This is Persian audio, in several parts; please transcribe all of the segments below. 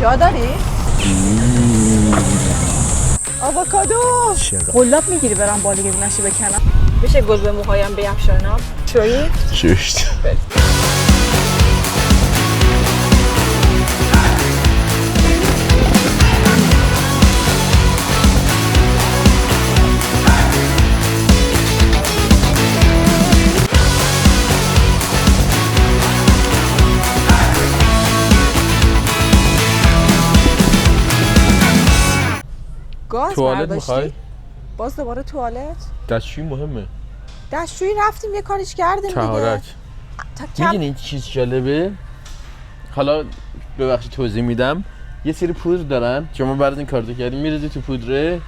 جا داری؟ آووکادو قلاب میگیری برام بالا گیرونشی بکنم. میشه گل به موهایم بیفشانم؟ چویی؟ چشت گاز توالت برداشتی؟ میخوای؟ باز دوباره توالت؟ دستشویی مهمه. دستشویی رفتیم یه کاریش کردیم طهارت. دیگه. میدونی این چیز جالبه؟ حالا ببخشید توضیح میدم. یه سری پودر دارن شما بعد از این کارو کردی میریزی تو پودره،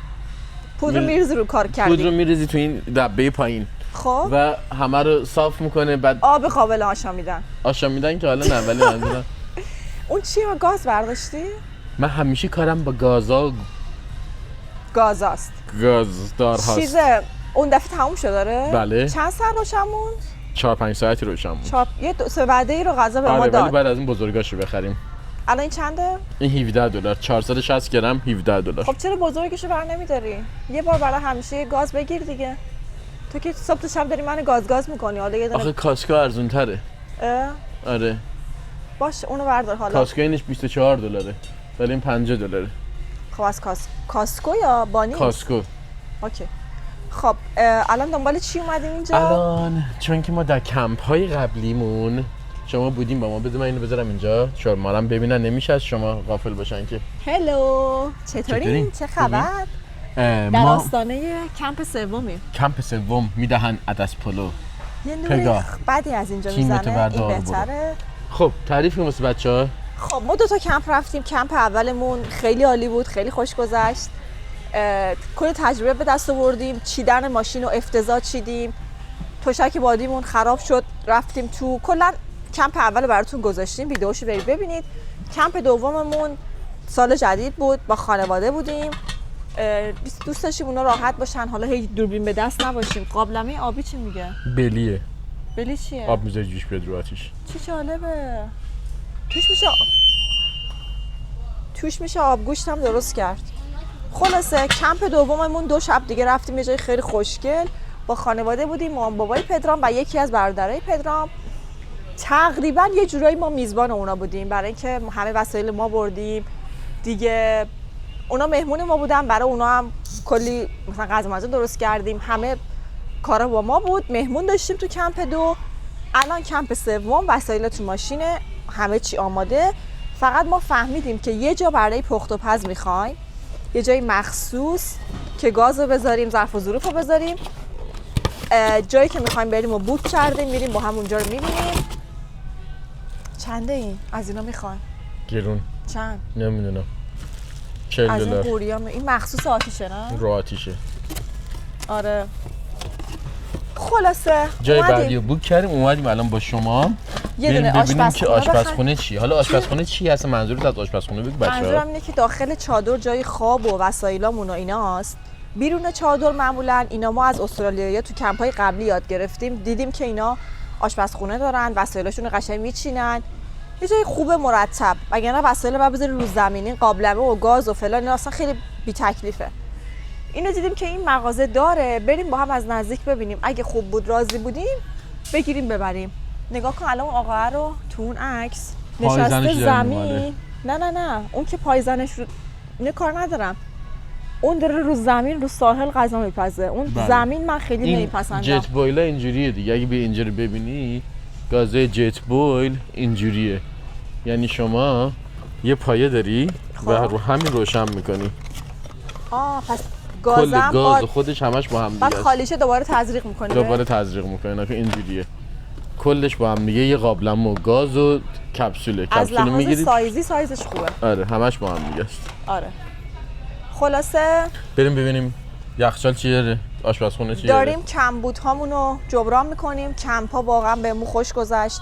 پودر میریزی رو کار کردی. پودر رو میریزی تو این دبه پایین خب و همه رو صاف میکنه. بعد آب قابل آشامیدن. آشامیدن که حالا نه، ولی منظورم اون چیه؟ گاز برداشتی؟ من همیشه کارم با گازا گازاست. گازدار هست. چیزه اون دفعه تموم شد داره؟ بله. چند ساعت روشن موند؟ 4-5 ساعتی روشن موند. یه سه وعده ای رو غذا به ما آره داد. ولی بعد از این بزرگاشو بخریم. الان این چنده؟ این $17 460 گرم $17. خب چرا بزرگشو بر نمیداری؟ یه بار برای همیشه یه گاز بگیر دیگه. تو که صبح تا شب داری من گاز میکنی. حالا یه دونه آخه کاسکو ارزون تره. آره باش اونو بردار. حالا کاسکو اینش $24 ولی این $50. خب از کاسکو یا بانی؟ کاسکو. اوکی. خب الان دنبال چی اومدیم اینجا؟ الان چون که ما در کمپ های قبلیمون شما بودیم با ما، بذار من اینو بذارم اینجا چون ما هم ببینن، نمیشه از شما غافل باشن که. هلو چطورین؟ چه خبر؟ در آستانه کمپ سومیم. کمپ سوم میدهن عدس پلو. یه نور بعدی از اینجا میزنه. این بهتره. خب تعریف کنیم واسه بچه‌ها. خب ما 2 تا کمپ رفتیم. کمپ اولمون خیلی عالی بود، خیلی خوش گذشت. کلی تجربه به دست آوردیم. چیدن ماشین و افتضاح چیدیم. تشک بادیمون خراب شد، رفتیم تو. کلا کمپ اول براتون گذاشتیم، ویدیوشو برید ببینید. کمپ دوممون سال جدید بود، با خانواده بودیم. دوست داشتیم اونا راحت باشن، حالا هی دوربین به دست نباشیم. قابلمه آبی چی میگه؟ بلیه. بلی چیه؟ آب میذاری جوش بیاد رو آتیش. چی جالبه. توش میشه آبگوشت هم درست کرد. خلاصه کمپ دوممون 2 شب دیگه رفتیم یه جای خیلی خوشگل. با خانواده بودیم، مام بابای پدرام و یکی از برادرای پدرام. تقریبا یه جورایی ما میزبان اونا بودیم، برای اینکه همه وسایل ما بردیم دیگه. اونا مهمون ما بودن، برای اونا هم کلی مثلا غذا درست کردیم. همه کارا با ما بود. مهمون داشتیم تو کمپ 2. الان کمپ سوم وسایل تو ماشینه، همه چی آماده. فقط ما فهمیدیم که یه جا برای پخت و پز میخوایم، یه جای مخصوص که گازو بذاریم، ظرف و ظروفو بذاریم. جایی که میخوایم بریم و بوک کردیم، میریم با هم اونجا رو میبینیم. چنده این؟ از اینا میخوان؟ گرون. چند؟ نمیدونم. $40. از این قوریام. این مخصوص آتیشه نه؟ رو آتیشه. آره. خلاصه جای بعدی رو بوک کردیم، اومدیم الان با شما یه دونه ببینیم که آشپزخونه چی. حالا آشپزخونه چی هست؟ منظورت از آشپزخونه بگو بچه‌ها. منظورم اینه که داخل چادر جای خواب و وسایلامون و ایناست. بیرون چادر معمولا اینا ما از استرالیا تو کمپ‌های قبلی یاد گرفتیم، دیدیم که اینا آشپزخونه دارن، وسایلاشون رو قشنگ میچینن. یه جای خوب مرتب، وگرنه وسایل بعد بذاری رو زمین، قابلمه و گاز و فلان، اینا اصلا خیلی بی تکلیفه. اینو دیدیم که این مغازه داره، بریم با هم از نزدیک ببینیم. اگه خوب بود راضی بودیم بگیریم ببریم. نگاه کن الان آقا رو تو اون عکس نشسته زمین. نه اون که پایزنش رو اینو کار ندارم. اون داره رو زمین رو ساحل غذا میپزه. اون بله. زمین من خیلی نمیپسندم. جت بویل اینجوریه دیگه. اگه به اینجا رو ببینی گازه جت بویل اینجوریه. یعنی شما یه پایه داری و رو همین روشن میکنی. پس کل گاز خودش همش با هم دیگه بعد خالیشه دوباره تزریق میکنی. دوباره تزریق میکنی. که اینجوریه. کلش با هم دیگه یه قابلمه و گاز و کپسوله. کپسول میگیرید. سایزش خوبه. آره همش با هم دیگه است. آره. خلاصه بریم ببینیم یخچال چی داره، آشپزخونه چی داره. داریم کمبود هامونو جبران میکنیم. کمپا واقعا بهمون خوش گذشت.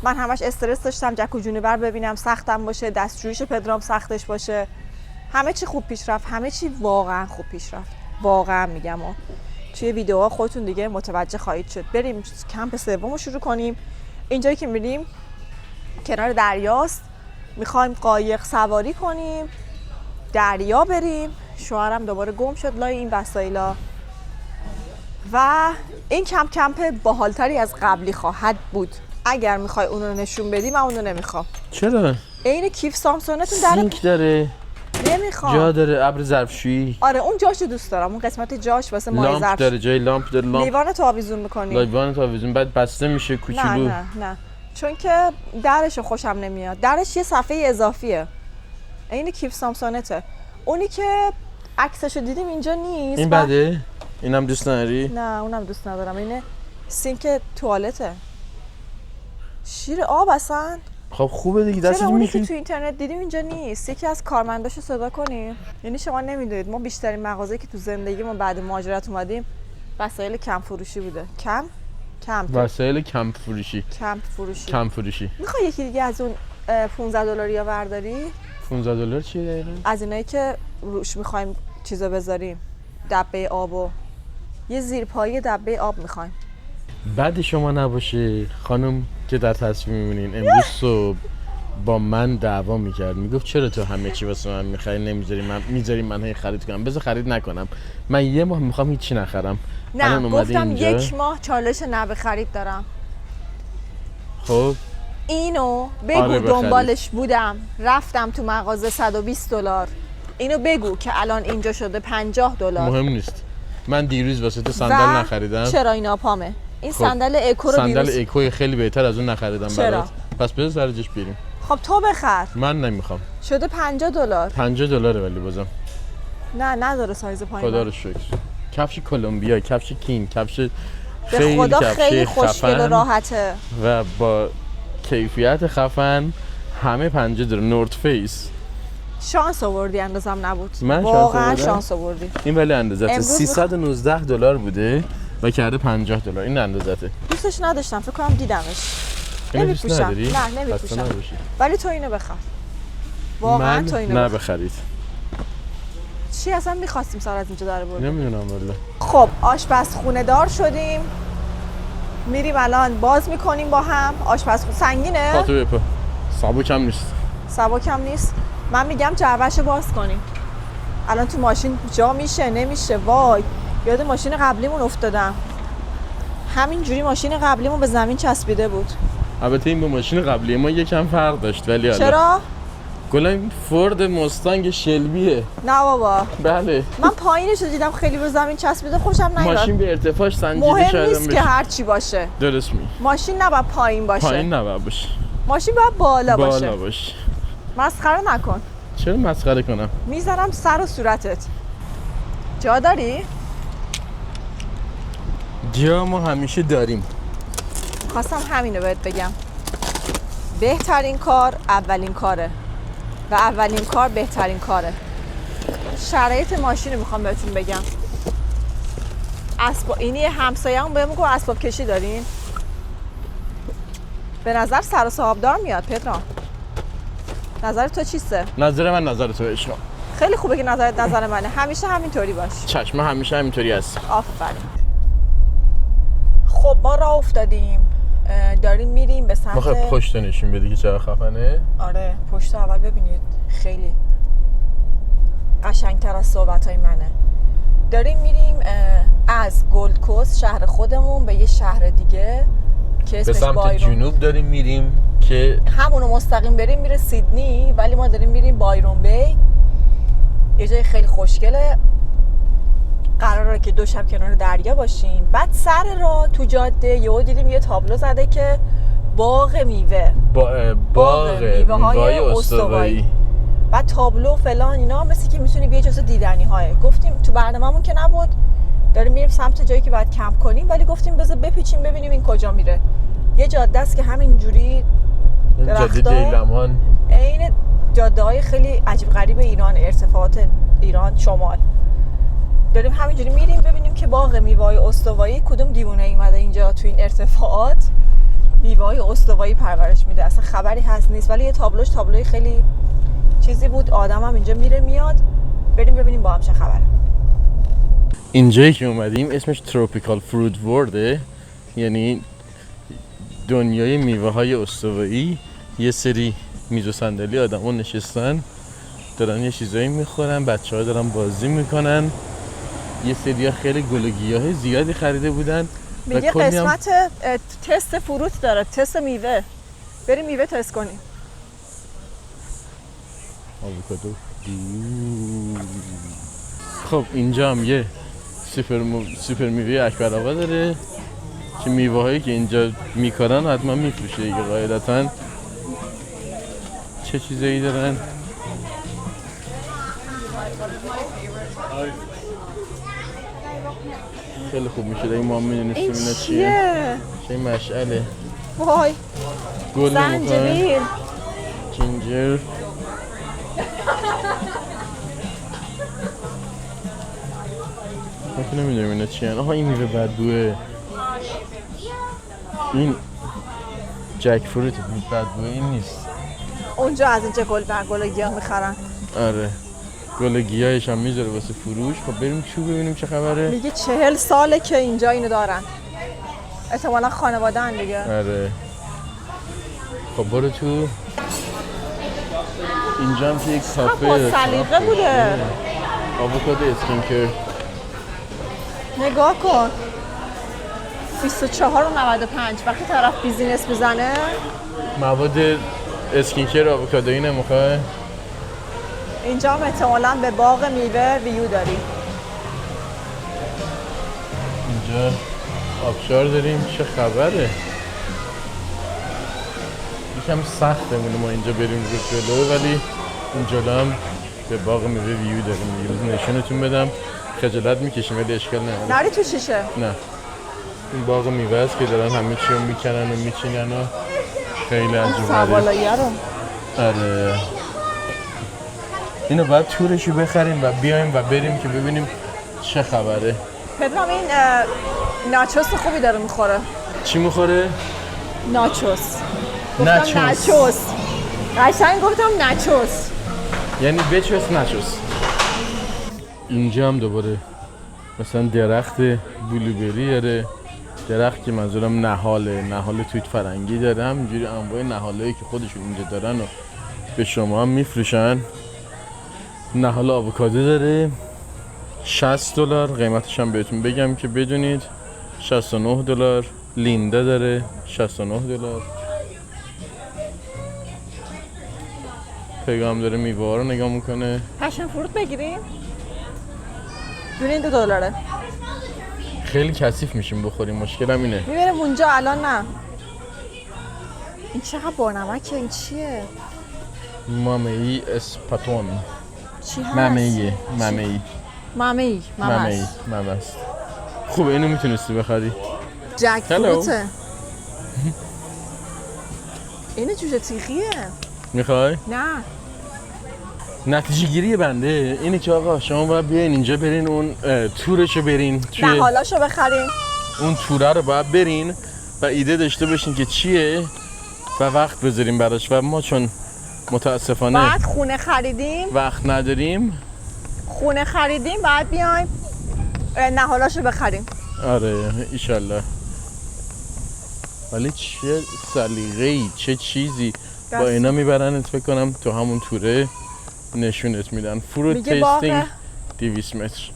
من همش استرس داشتم جکوجونی بر ببینم سختم باشه، دستشویش پدرام سختش باشه. همه چی خوب پیش رفت، همه چی واقعا خوب پیش رفت. واقعا میگم توی ویدیوها خودتون دیگه متوجه خواهید شد. بریم کمپ سومو شروع کنیم. اینجایی که میریم کنار دریاست. میخوایم قایق سواری کنیم، دریا بریم. شوهرم دوباره گم شد لای این وسایلا و این کمپ باحالتری از قبلی خواهد بود. اگر میخوای اون رو نشون بدی، من اون رو نمیخوام. چرا؟ این کیف سامسونتون داره. سینک داره، نمیخوام. جا داره، ابر ظرفشویی. آره اون جاشو دوست دارم، اون قسمت جاش واسه مایع لامپ ظرف. داره، جای لامپ داره. لیوان تو آویزون میکنی. لیوان تو آویزون بعد بسته میشه کوچولو. نه چون که درشو خوشم نمیاد. درش یه صفحه اضافیه. این کیف سامسونته. اونی که عکسشو دیدیم اینجا نیست. این بده؟ اینم دوست نداری؟ نه اونم دوست ندارم. اینه سینک توالته. شیر آب اصلا. خب خوبه دیگه. دستت چرا اونی که میتونی تو اینترنت دیدیم اینجا نیست؟ یکی از کارمنداشو صدا کنیم. یعنی شما نمیدونید ما بیشترین مغازه‌ای که تو زندگی ما بعد مهاجرت اومدیم وسایل کم فروشی بوده. کم وسایل کمپ فروشی. کم فروشی. میخوای یکی دیگه از اون $15 برداری؟ $15 چیه دقیقاً؟ از اینایی که روش میخوایم چیزا بذاریم. دبه آبو. یه زیرپایی دبه آب میخوایم. بعد شما نباشه خانم که در تصویر میبینین امروز صبح با من دعوا میکرد، میگفت چرا تو همه چی واسه من میخری میذاری من هی خرید کنم. بذار خرید نکنم. من یه ماه میخوام هیچی نخرم. نه گفتم اینجا. یک ماه چالش نه خرید دارم. خب اینو بگو. آره دنبالش بودم رفتم تو مغازه $120. اینو بگو که الان اینجا شده $50. مهم نیست. من دیروز واسه تو صندل نخریدم. چرا اینا پامه؟ این خب. صندل اکو رو دیروز. صندل اکو خیلی بهتر از اون نخریدم برات. پس بذار سر جاش بریم. خب تو بخر. من نمیخوام. شده $50. $50 ولی بازم. نه نداره سایز پایین. خدا رو شکر. کفش کلمبیا، کفش کین، کفش به خدا خیلی خوشگل و راحته و با کیفیت خفن. همه $50. نورت فیس. شانس آوردی اندازم نبود. من واقعا شانس آوردی. این ولی اندازته $319 بوده و کرده $50. این اندازته. دوستش نداشتم، فکر کنم دیدمش. نمیپوشم. نه نمیپوشم. ولی تو اینو بخر. واقعا تو اینو نه بخرید. چی اصلا می‌خواستیم سر از اینجا در بردیم؟ نمیدونم والله. خب آشپزخونه دار شدیم. میریم الان باز میکنیم با هم. آشپزخونه سنگینه؟ پاتو بپا. سبکم نیست. سبکم نیست. من میگم جعبه‌شو باز کنیم. الان تو ماشین جا میشه نمیشه. وای یاد ماشین قبلیمون افتادم. همینجوری ماشین قبلیمون به زمین چسبیده بود. البته این با ماشین قبلی ما یکم فرق داشت ولی حالا. چرا؟ کلا این فورد مستنگ شلبیه. نه بابا. بله. من پایینش رو دیدم خیلی رو زمین چسبیده، خوشم نیومد. ماشین به ارتفاعش سنجیده مهم شده. نیست که هر چی باشه. درست می. ماشین نباید پایین باشه. پایین نباید باشه. ماشین باید بالا باشه. بالا باشه. مسخره نکن. چرا مسخره کنم؟ میزنم سر و صورتت. جا داری؟ جا ما همیشه داریم. خواستم همینو بهت بگم. بهترین کار اولین کاره و اولین کار بهترین کاره. شرایط ماشین رو میخوام بهتون بگم. اینی همسایه‌مون بهم گفت اسباب کشی دارین؟ به نظر سر و صاحبدار میاد پدرام. نظر تو چیسته؟ نظر من نظر تو عشقم. خیلی خوبه که نظرت نظر منه. همیشه همینطوری باش. چشم همیشه همینطوری هست. آفرین. خب ما راه افتادیم. داریم میریم به سمت. میخوای پشت نشون بدی که چقدر خفنه؟ آره پشت اول ببینید خیلی قشنگتر از صحبت‌های منه. داریم میریم از گلد کوست شهر خودمون به یه شهر دیگه که اسمش به سمت بایرون. جنوب داریم میریم که همونو مستقیم بریم میره سیدنی، ولی ما داریم میریم بایرون بی. یه جای خیلی خوشگله. قراره که 2 شب کنار دریا باشیم. بعد سر راه تو جاده یهو دیدیم یه تابلو زده که باغ میوه. باغ میوه‌های استوایی. بعد تابلو فلان اینا مثل که میتونی بیای جزو دیدنی های. گفتیم تو برنامه‌مون که نبود. داریم میریم سمت جایی که باید کمپ کنیم، ولی گفتیم بذار بپیچیم ببینیم این کجا میره. یه جاده است که همینجوری جاده دیلمان. عین جاده‌های خیلی عجیب غریب ایران، ارتفاعات ایران شمال. داریم همینجوری میریم ببینیم که باغ میوه‌های استوایی کدوم دیوونه اومده اینجا تو این ارتفاعات میوه‌های استوایی پرورش میده. اصلا خبری هست نیست، ولی یه تابلوی خیلی چیزی بود. آدم هم اینجا میره میاد. بریم ببینیم با هم چه خبره. اینجایی که اومدیم اسمش تروپیکال فروت ورده، یعنی دنیای میوه‌های استوایی. یه سری میز و صندلی آدم‌ها نشستن دارن یه چیزایی میخورن، بچه‌ها دارن بازی میکنن. یه سری خیلی گل و گیاه زیادی خریده بودن. میگه قسمت تست فروت داره، تست میوه. بریم میوه تست کنیم. آووکادو. خب اینجا هم یه سوپر میوه اکبر آقا داره که میوه هایی که اینجا میکارن حتما میفروشه دیگه قاعدتا. چه چیزایی دارن؟ خیلی خوب میشه این ما میدونستیم اینا چیه؟ چه مشعله. وای گل زنجبیل، جینجر. ما که نمیدونیم اینا چی هن. آها این میوه بدبوه، این جک فروت بدبوه این نیست. اونجا از اینجا گل گیاه میخرن. آره گل گیاهش هم میذاره واسه فروش. خب بریم چو ببینیم چه خبره. میگه 40 ساله که اینجا اینو دارن، احتمالا خانواده‌ان دیگه. آره خب برو تو. اینجا هم که یک کافه با سلیقه بوده. آووکادو اسکینکر. نگاه کن 24.95. وقتی طرف بیزینس بزنه مواد اسکینکر آووکادویی نمیخوای؟ اینجا هم احتمالاً به باغ میوه ویو داری. اینجا آبشار داریم. چه خبره؟ یکم سخته ما اینجا بریم رو جلو، ولی اون جلو هم به باغ میوه ویو داریم. یه نشونتون بدم. خجالت میکشیم ولی اشکال نداره. نری تو شیشه. نه این باغ میوه است که دارن همه چی رو میکنن و میچینن و خیلی عجیبه. سوالاییه رو. آره اینو باید تورشو بخریم و بیایم و بریم که ببینیم چه خبره. پدرام این ناچوس خوبی داره میخوره. چی میخوره؟ ناچوس. ناچوس. قشنگ گفتم ناچوس. یعنی بچوس ناچوس. اینجا هم دوباره مثلا درخت بلوبری داره. درخت که منظورم نهال توت فرنگی داره. همینجوری انواع نهالایی که خودشون اینجا دارن و به شما هم میفروشن. نهال آووکادو داره. $60 قیمتش هم بهتون بگم که بدونید. $69. لیندا داره $69. پیغام داره میوه رو نگاه میکنه. پشن فروت بگیریم؟ دونه $2. خیلی کثیف میشیم بخوریم. مشکلم اینه. میبریم اونجا الان نه. این چقدر بانمکه؟ این چیه؟ مامه‌ای اسپاتون. چی هست؟ مامه‌ای است. خوبه اینو میتونستی بخری. جک فروته. اینه جوجه تیخیه. میخوای؟ نه نتیجه گیری بنده اینه که آقا شما باید بیاین اینجا برین اون تورشو برین توی نهالاشو بخرین. اون توره رو باید برین و ایده داشته باشین که چیه و وقت بذاریم براش. و ما چون متاسفانه بعد خونه خریدیم وقت نداریم، بعد بیایم نهالاشو بخریم. آره ایشالله. ولی چه سلیقه‌ای، چه چیزی با اینا میبرنت فکر کنم تو همون توره نشونت میدن. فروت تیستینگ 200 متر.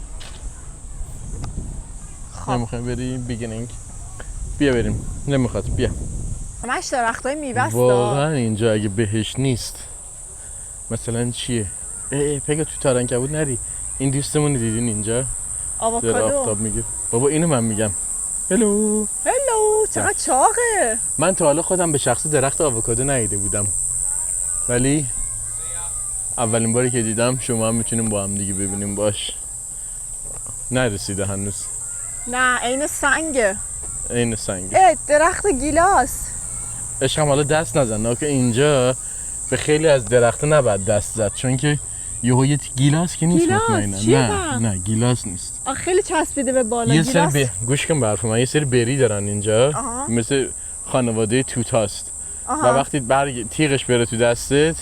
نمیخوای بری بیگینینگ؟ بیا بریم. نمیخواد بیا. همش درختای میوه است. واقعا اینجا اگه بهش نیست مثلا چیه؟ پگا تو تارنکبوت نری. این دوستمون دیدین اینجا آووکادو آفتاب میگه. بابا اینو من میگم. هلو چقدر چاقه. من تا حالا خودم به شخص درخت آووکادو ندیده بودم، ولی اولین باری که دیدم. شما هم میتونیم با هم دیگه ببینیم. باش نرسیده هنوز. نه عین سنگه. عین سنگ. درخت گیلاس. عشقم حالا دست نزن که اینجا به خیلی از درخت نباید دست زد، چون که یه گیلاس که نیست. مطمئنم نه گیلاس نیست. خیلی چسبیده به بالا. یه سری گوش کن برف من. یه سری بری دارن اینجا. مثل خانواده توت هاست. و وقتی تیغش بره تو دستت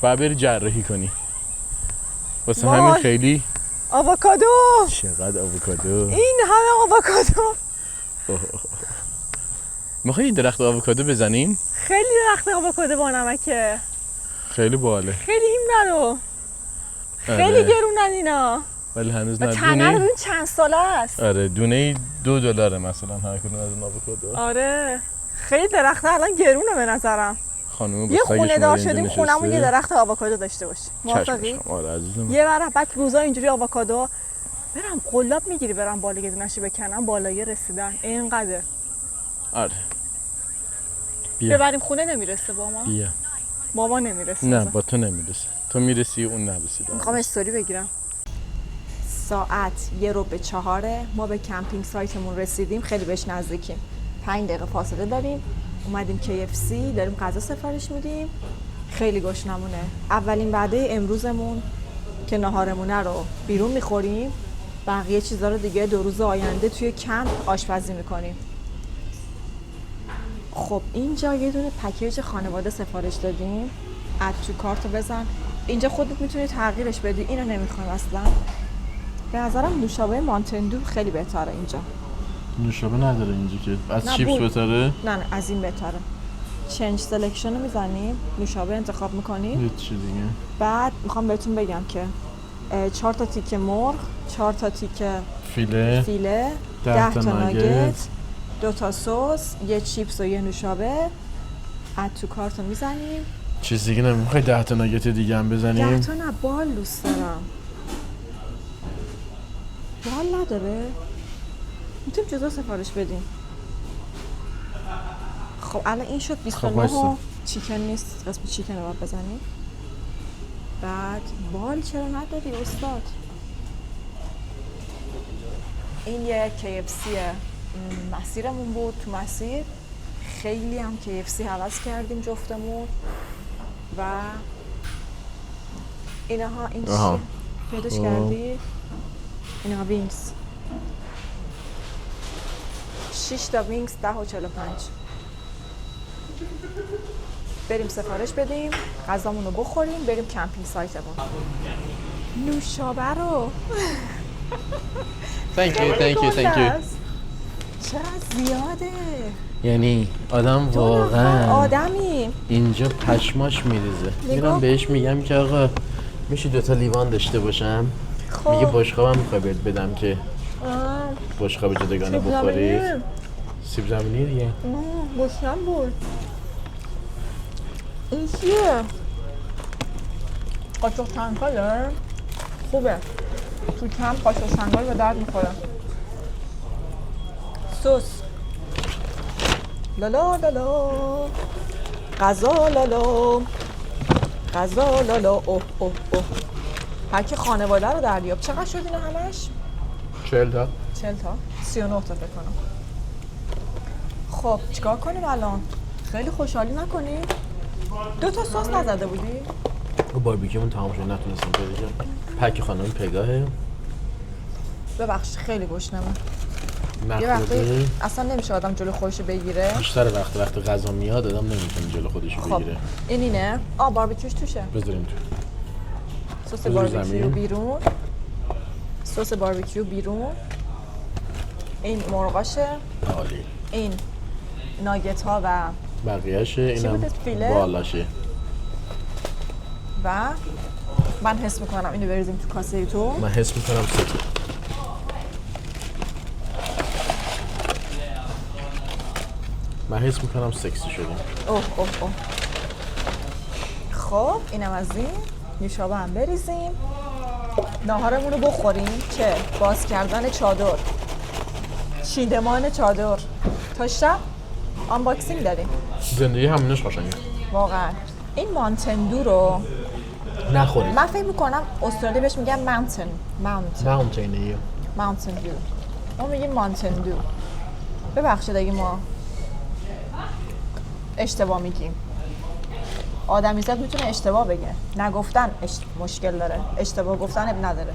باید بری جراحی کنی. واسه همین خیلی آووکادو. چقدر آووکادو. این همه آووکادو. میخوای درخت آووکادو بزنیم؟ خیلی درخت آووکادو بانمکه. خیلی باله. خیلی این رو خیلی گرونن اینا. ولی هنوز و نه. تنه رو ببین چند ساله است. آره دونه $2 مثلا هر کدوم از اون آووکادو. آره خیلی درخت الان گرونه به نظرم. خانم یه خونه دار شدیم خونمون یه درخت آووکادو داشته باشه. موافقی؟ آره عزیزم. یه بار بعد روزا اینجوری آووکادو برم قلاب میگیری برم بالا یه دونه‌شو بکنم بالایی رسیدن اینقدر. آره. بیا. ببریم خونه نمیرسه با ما. بیا. بابا نمیرسه. نه با تو نمیرسه. تو میرسی اون نرسیده. میخوام استوری بگیرم. ساعت 3:45 ما به کمپینگ سایتمون رسیدیم. خیلی بهش نزدیکیم. 5 دقیقه فاصله داریم. اومدیم KFC داریم غذا سفارش میدیم. خیلی گشنمونه. اولین وعده امروزمون که ناهارمونه رو بیرون میخوریم. بقیه چیزا رو دیگه 2 روز آینده توی کمپ آشپزی میکنیم. خب اینجا یه دونه پکیج خانواده سفارش دادیم. اد تو کارتو بزن. اینجا خودت میتونی تغییرش بدی. اینو نمیخوایم اصلا. به نظرم نوشابه مانتندو خیلی بهتره اینجا. نوشابه نداره اینجا که از نه چیپس بهتره؟ نه از این بهتره. چنج سلکشن رو میزنیم، نوشابه انتخاب میکنیم. یه چی دیگه. بعد میخوام بهتون بگم که 4 تا تیکه مرغ، 4 تا تیکه فیله، 10 تا ناگت، 2 تا سس، یه چیپس و یه نوشابه. اد تو کارتو میزنیم. چیز دیگه نمیخوای 10 تا ناگت دیگه هم بزنیم؟ 10 تا نه بال دوست دارم. بال نداره؟ میتونیم جدا سفارش بدیم. خب الان این شد 29 و چیکن نیست. قسم چیکن رو باید بزنیم. بعد بال چرا نداری استاد؟ این یه KFC مسیرمون بود. تو مسیر خیلی هم KFC حوض کردیم جفتمون. و اینها این چی؟ پیداش کردی؟ اینها وینگز 6 تا وینگز 10 و 45. بریم سفارش بدیم غذامون رو بخوریم بریم کمپینگ سایتمون. نوشابه رو thank you. چقدر زیاده. یعنی آدم واقعا آدمی اینجا پشماش میریزه. میرم بهش میگم که آقا میشه 2 تا لیوان داشته باشم. خب. میگه بشقابم میخوای بهت بدم که بشقاب جداگانه بخوری. سیب زمینی دیگه. گوشتم بود. این چیه؟ قاشق چنگاله؟ خوبه. تو کم قاشق چنگال به درد میخوره. سس لالا لالا غذا لالا غذا لالا. اوه اوه اوه. هر کی خانواده رو در بیاب. چقدر شد اینا همش؟ 40 تا 39 تا فکر کنم. خب چیکار کنیم الان؟ خیلی خوشحالی نکنی؟ 2 تا سس نزده بودی؟ باربیکیمون تمام شد نتونستیم بریزیم. پک خانم پگاهه. ببخشید خیلی گشنمه. یه وقتی اصلا نمیشه آدم جلو خودشو بگیره. بیشتر وقت غذا میاد آدم نمیتونه جلو خودشو بگیره. این اینه؟ باربیکیوش توشه. بذاریم تو. سس باربیکیو بیرون. سس باربیکیو بیرون. این مرغاشه. عالی. این ناگت ها و بقیه‌شه. اینم بالاشه. و من حس میکنم اینو بریزیم تو کاسه تو. من حس میکنم سکی. من حس میکنم سکسی شدیم. اوه اوه اوه. خب اینم از این. نوشابه هم بریزیم. ناهارمون رو بخوریم. چه؟ باز کردن چادر. چیدمان چادر. تا شب آنباکسینگ داریم. زندگی همینش قشنگه. واقعا. این مانتندو رو نخورید. من فکر میکنم استرالیا بهش میگن ماونتین ماونتندو. ما میگیم مانتندو. ببخشید اگه ما اشتباه میگیم. آدمیزاد میتونه اشتباه بگه. نگفتن مشکل داره. اشتباه گفتن اب نداره.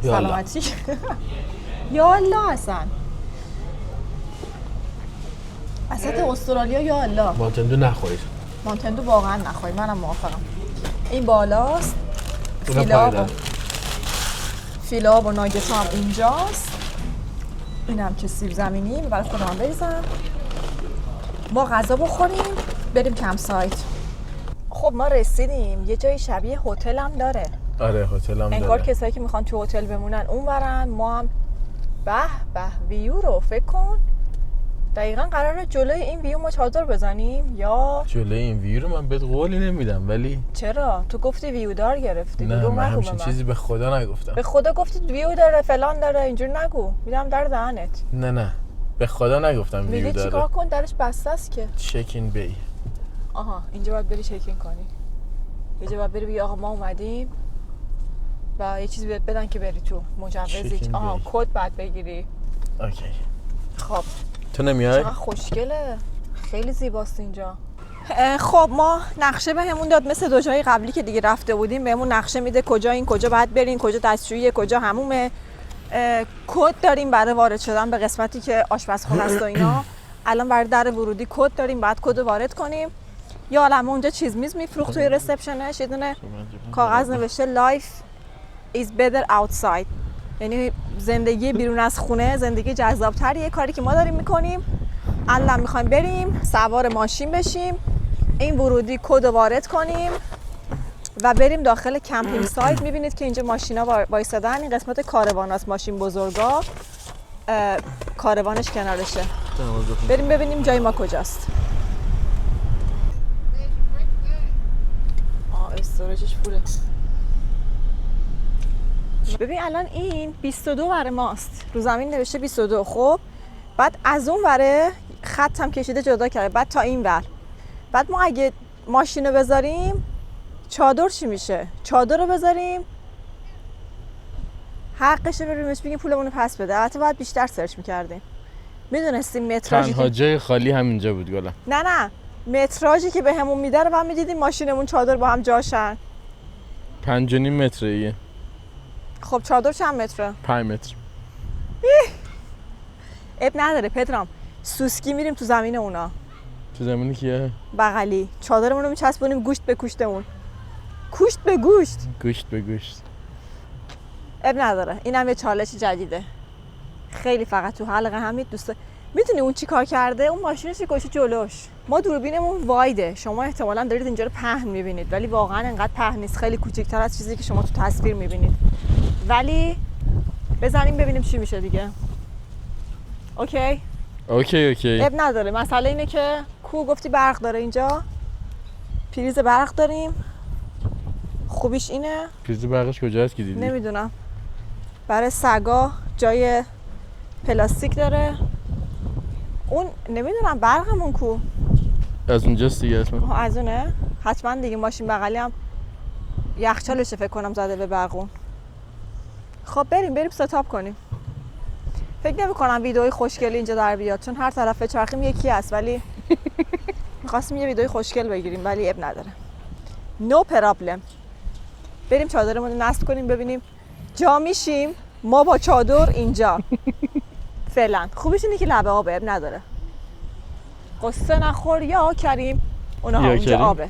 سلامتی. یا الله اصلا استرالیا یا الله. مانتندو نخورید. مانتندو واقعا نخورید. منم موافقم. این بالاست. فیلاب و ناگت هم اینجاست. اینم که سیب زمینی. برای خودم بریزم. ما غذا بخوریم بریم کمپ سایت. خب ما رسیدیم. یه جای شبیه هتل هم داره. آره هتل هم انگار داره. کسایی که میخوان تو هتل بمونن اون برن. ما هم به ویو رو فکر کن. دقیقا قراره جلوی این ویو ما چادر بزنیم یا جلوی این ویو رو من بهت قولی نمیدم، ولی چرا؟ تو گفتی ویو دار گرفتی. نه دروغ من نگو به همچین چیزی به خدا نگفتم. به خدا گفتی ویو داره فلان داره، اینجوری نگو. میدم در دهنت. نه به خدا نگفتم ویو میگه داره. چیکار کن درش بسته است که. چکین بی. آها اینجا باید بری چکین کنی. اینجا باید بری بگی آقا ما اومدیم و یه چیزی بهت بدن که بری تو. مجوزی. چکین آها بی. کد بعد بگیری. اوکی. خب تو نمیای؟ چقدر خوشگله. خیلی زیباست اینجا. خب ما نقشه بهمون داد مثل دو جای قبلی که دیگه رفته بودیم. بهمون نقشه میده کجا این کجا باید برین، کجا دستشویی، کجا حمومه. کد داریم برای وارد شدن به قسمتی که آشپزخونه است و اینا. الان برای در ورودی کد داریم، بعد کد رو وارد کنیم. یا عالمه اونجا چیز میز میفروخت توی رسپشنش، یه دونه کاغذ نوشته life is better outside، یعنی زندگی بیرون از خونه زندگی جذاب‌تریه. کاری که ما داریم میکنیم الان میخوایم بریم سوار ماشین بشیم، این ورودی کد رو وارد کنیم و بریم داخل کمپینگ سایت. میبینید که اینجا ماشینا وایسادن. این قسمت کارواناست، ماشین بزرگا کاروانش کنارشه. بریم ببینیم جای ما کجاست. استوریجش پوله. ببین الان این 22 برای ماست، رو زمین نوشته 22. خب بعد از اون وره خط هم کشیده جدا کرده، بعد تا این ور. بعد ما اگه ماشین رو بذاریم چادر چی میشه؟ چادر رو بذاریم حقشه بریمش بگیم پولمون رو پس بده. البته باید بیشتر سرچ میکردیم. میدونستیم متراژی تنها جای خالی همینجا بود گلم. نه متراژی که بهمون میده رو بعد میدیدیم ماشینمون چادر با هم جاشن. 5.5 متره ایه. خب چادر چند متره؟ 5 متر. اب نداره پدرام، سوسکی میریم تو زمین اونا. تو زمینی کیه؟ بغلی. چادرمون رو میچسبونیم گوشت به گوشتمون. گوشت به گوشت. گوشت به گوشت. اب نداره، اینم یه چالش جدیده. خیلی فقط تو حلقه همین دوسته. میدونی اون چی کار کرده؟ اون ماشینش گوشه جلوش. ما دوربینمون وایده. شما احتمالاً دارید اینجا رو پهن میبینید ولی واقعا انقدر پهن نیست. خیلی کوچیک‌تر از چیزی که شما تو تصویر میبینید. ولی بزنیم ببینیم چی میشه دیگه. اوکی؟ اوکی. اب نداره. مسئله اینه که گفتی برق داره اینجا. پریز برق داریم. خوبیش اینه. پریز برقش کجاست که دیدی؟ نمیدونم. برای سگا جای پلاستیک داره. اون نمیدونم برقمون کو. از اونجاست دیگه اسمه. از اونه؟ حتما دیگه. ماشین بغلی هم یخچالشه فکر کنم زده به برقون. خب بریم ستاپ کنیم. فکر نمی کنم ویدئوی خوشگلی اینجا در بیاد چون هر طرف چرخیم یکی هست، ولی می‌خواستیم یه ویدئوی خوشگل بگیریم ولی اب نداره. نو پرابلم. بریم چادرمون رو نصب کنیم ببینیم جا میشیم ما با چادر اینجا. فعلا خوبیش اینه که لبه آبه، اب نداره. قصه نخور یا کریم. اونها اونجا آبه.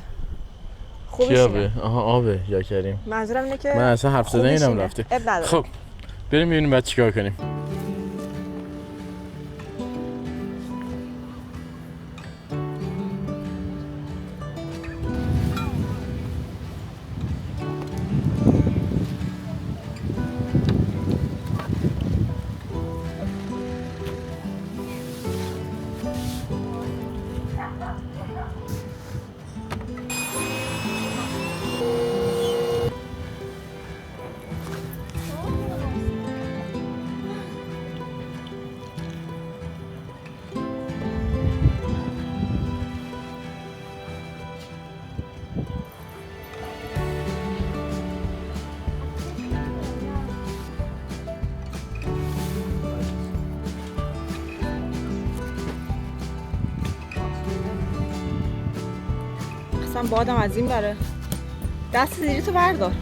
خوبیش آبه؟ آها آبه یا کریم. منظورم اینه که من اصلا حرف زدن اینم رفته. اب نداره. خب بریم ببینیم بعد چیکار کنیم. اصلا بادم از این بره. دست زیری تو بردار.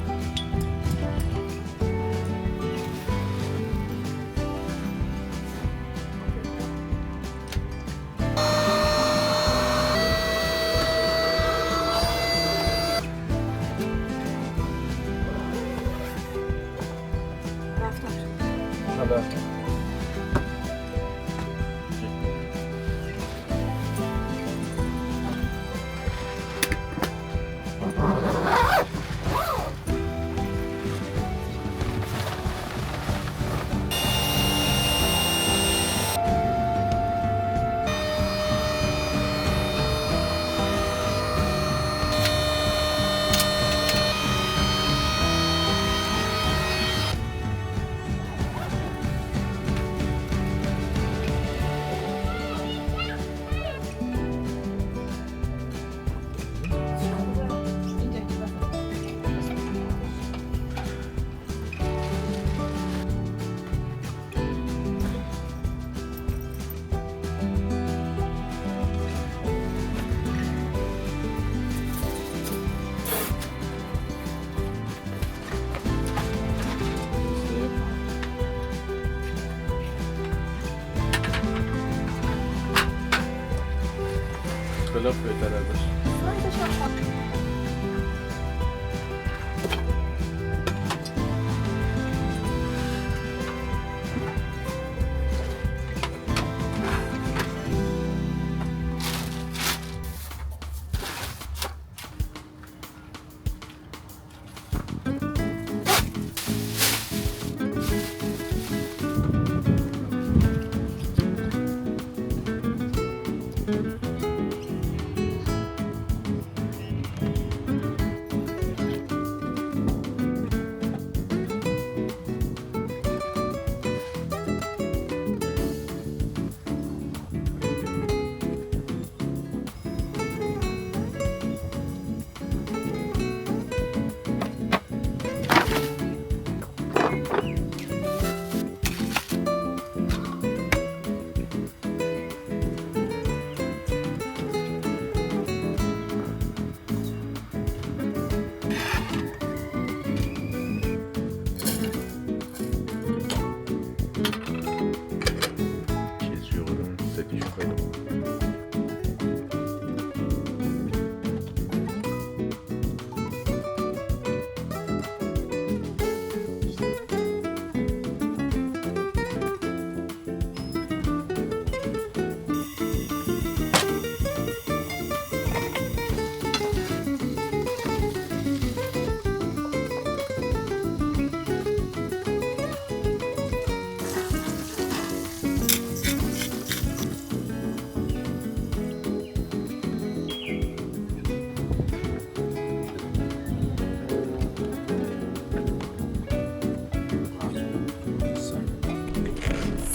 غلاف بهتر ازش.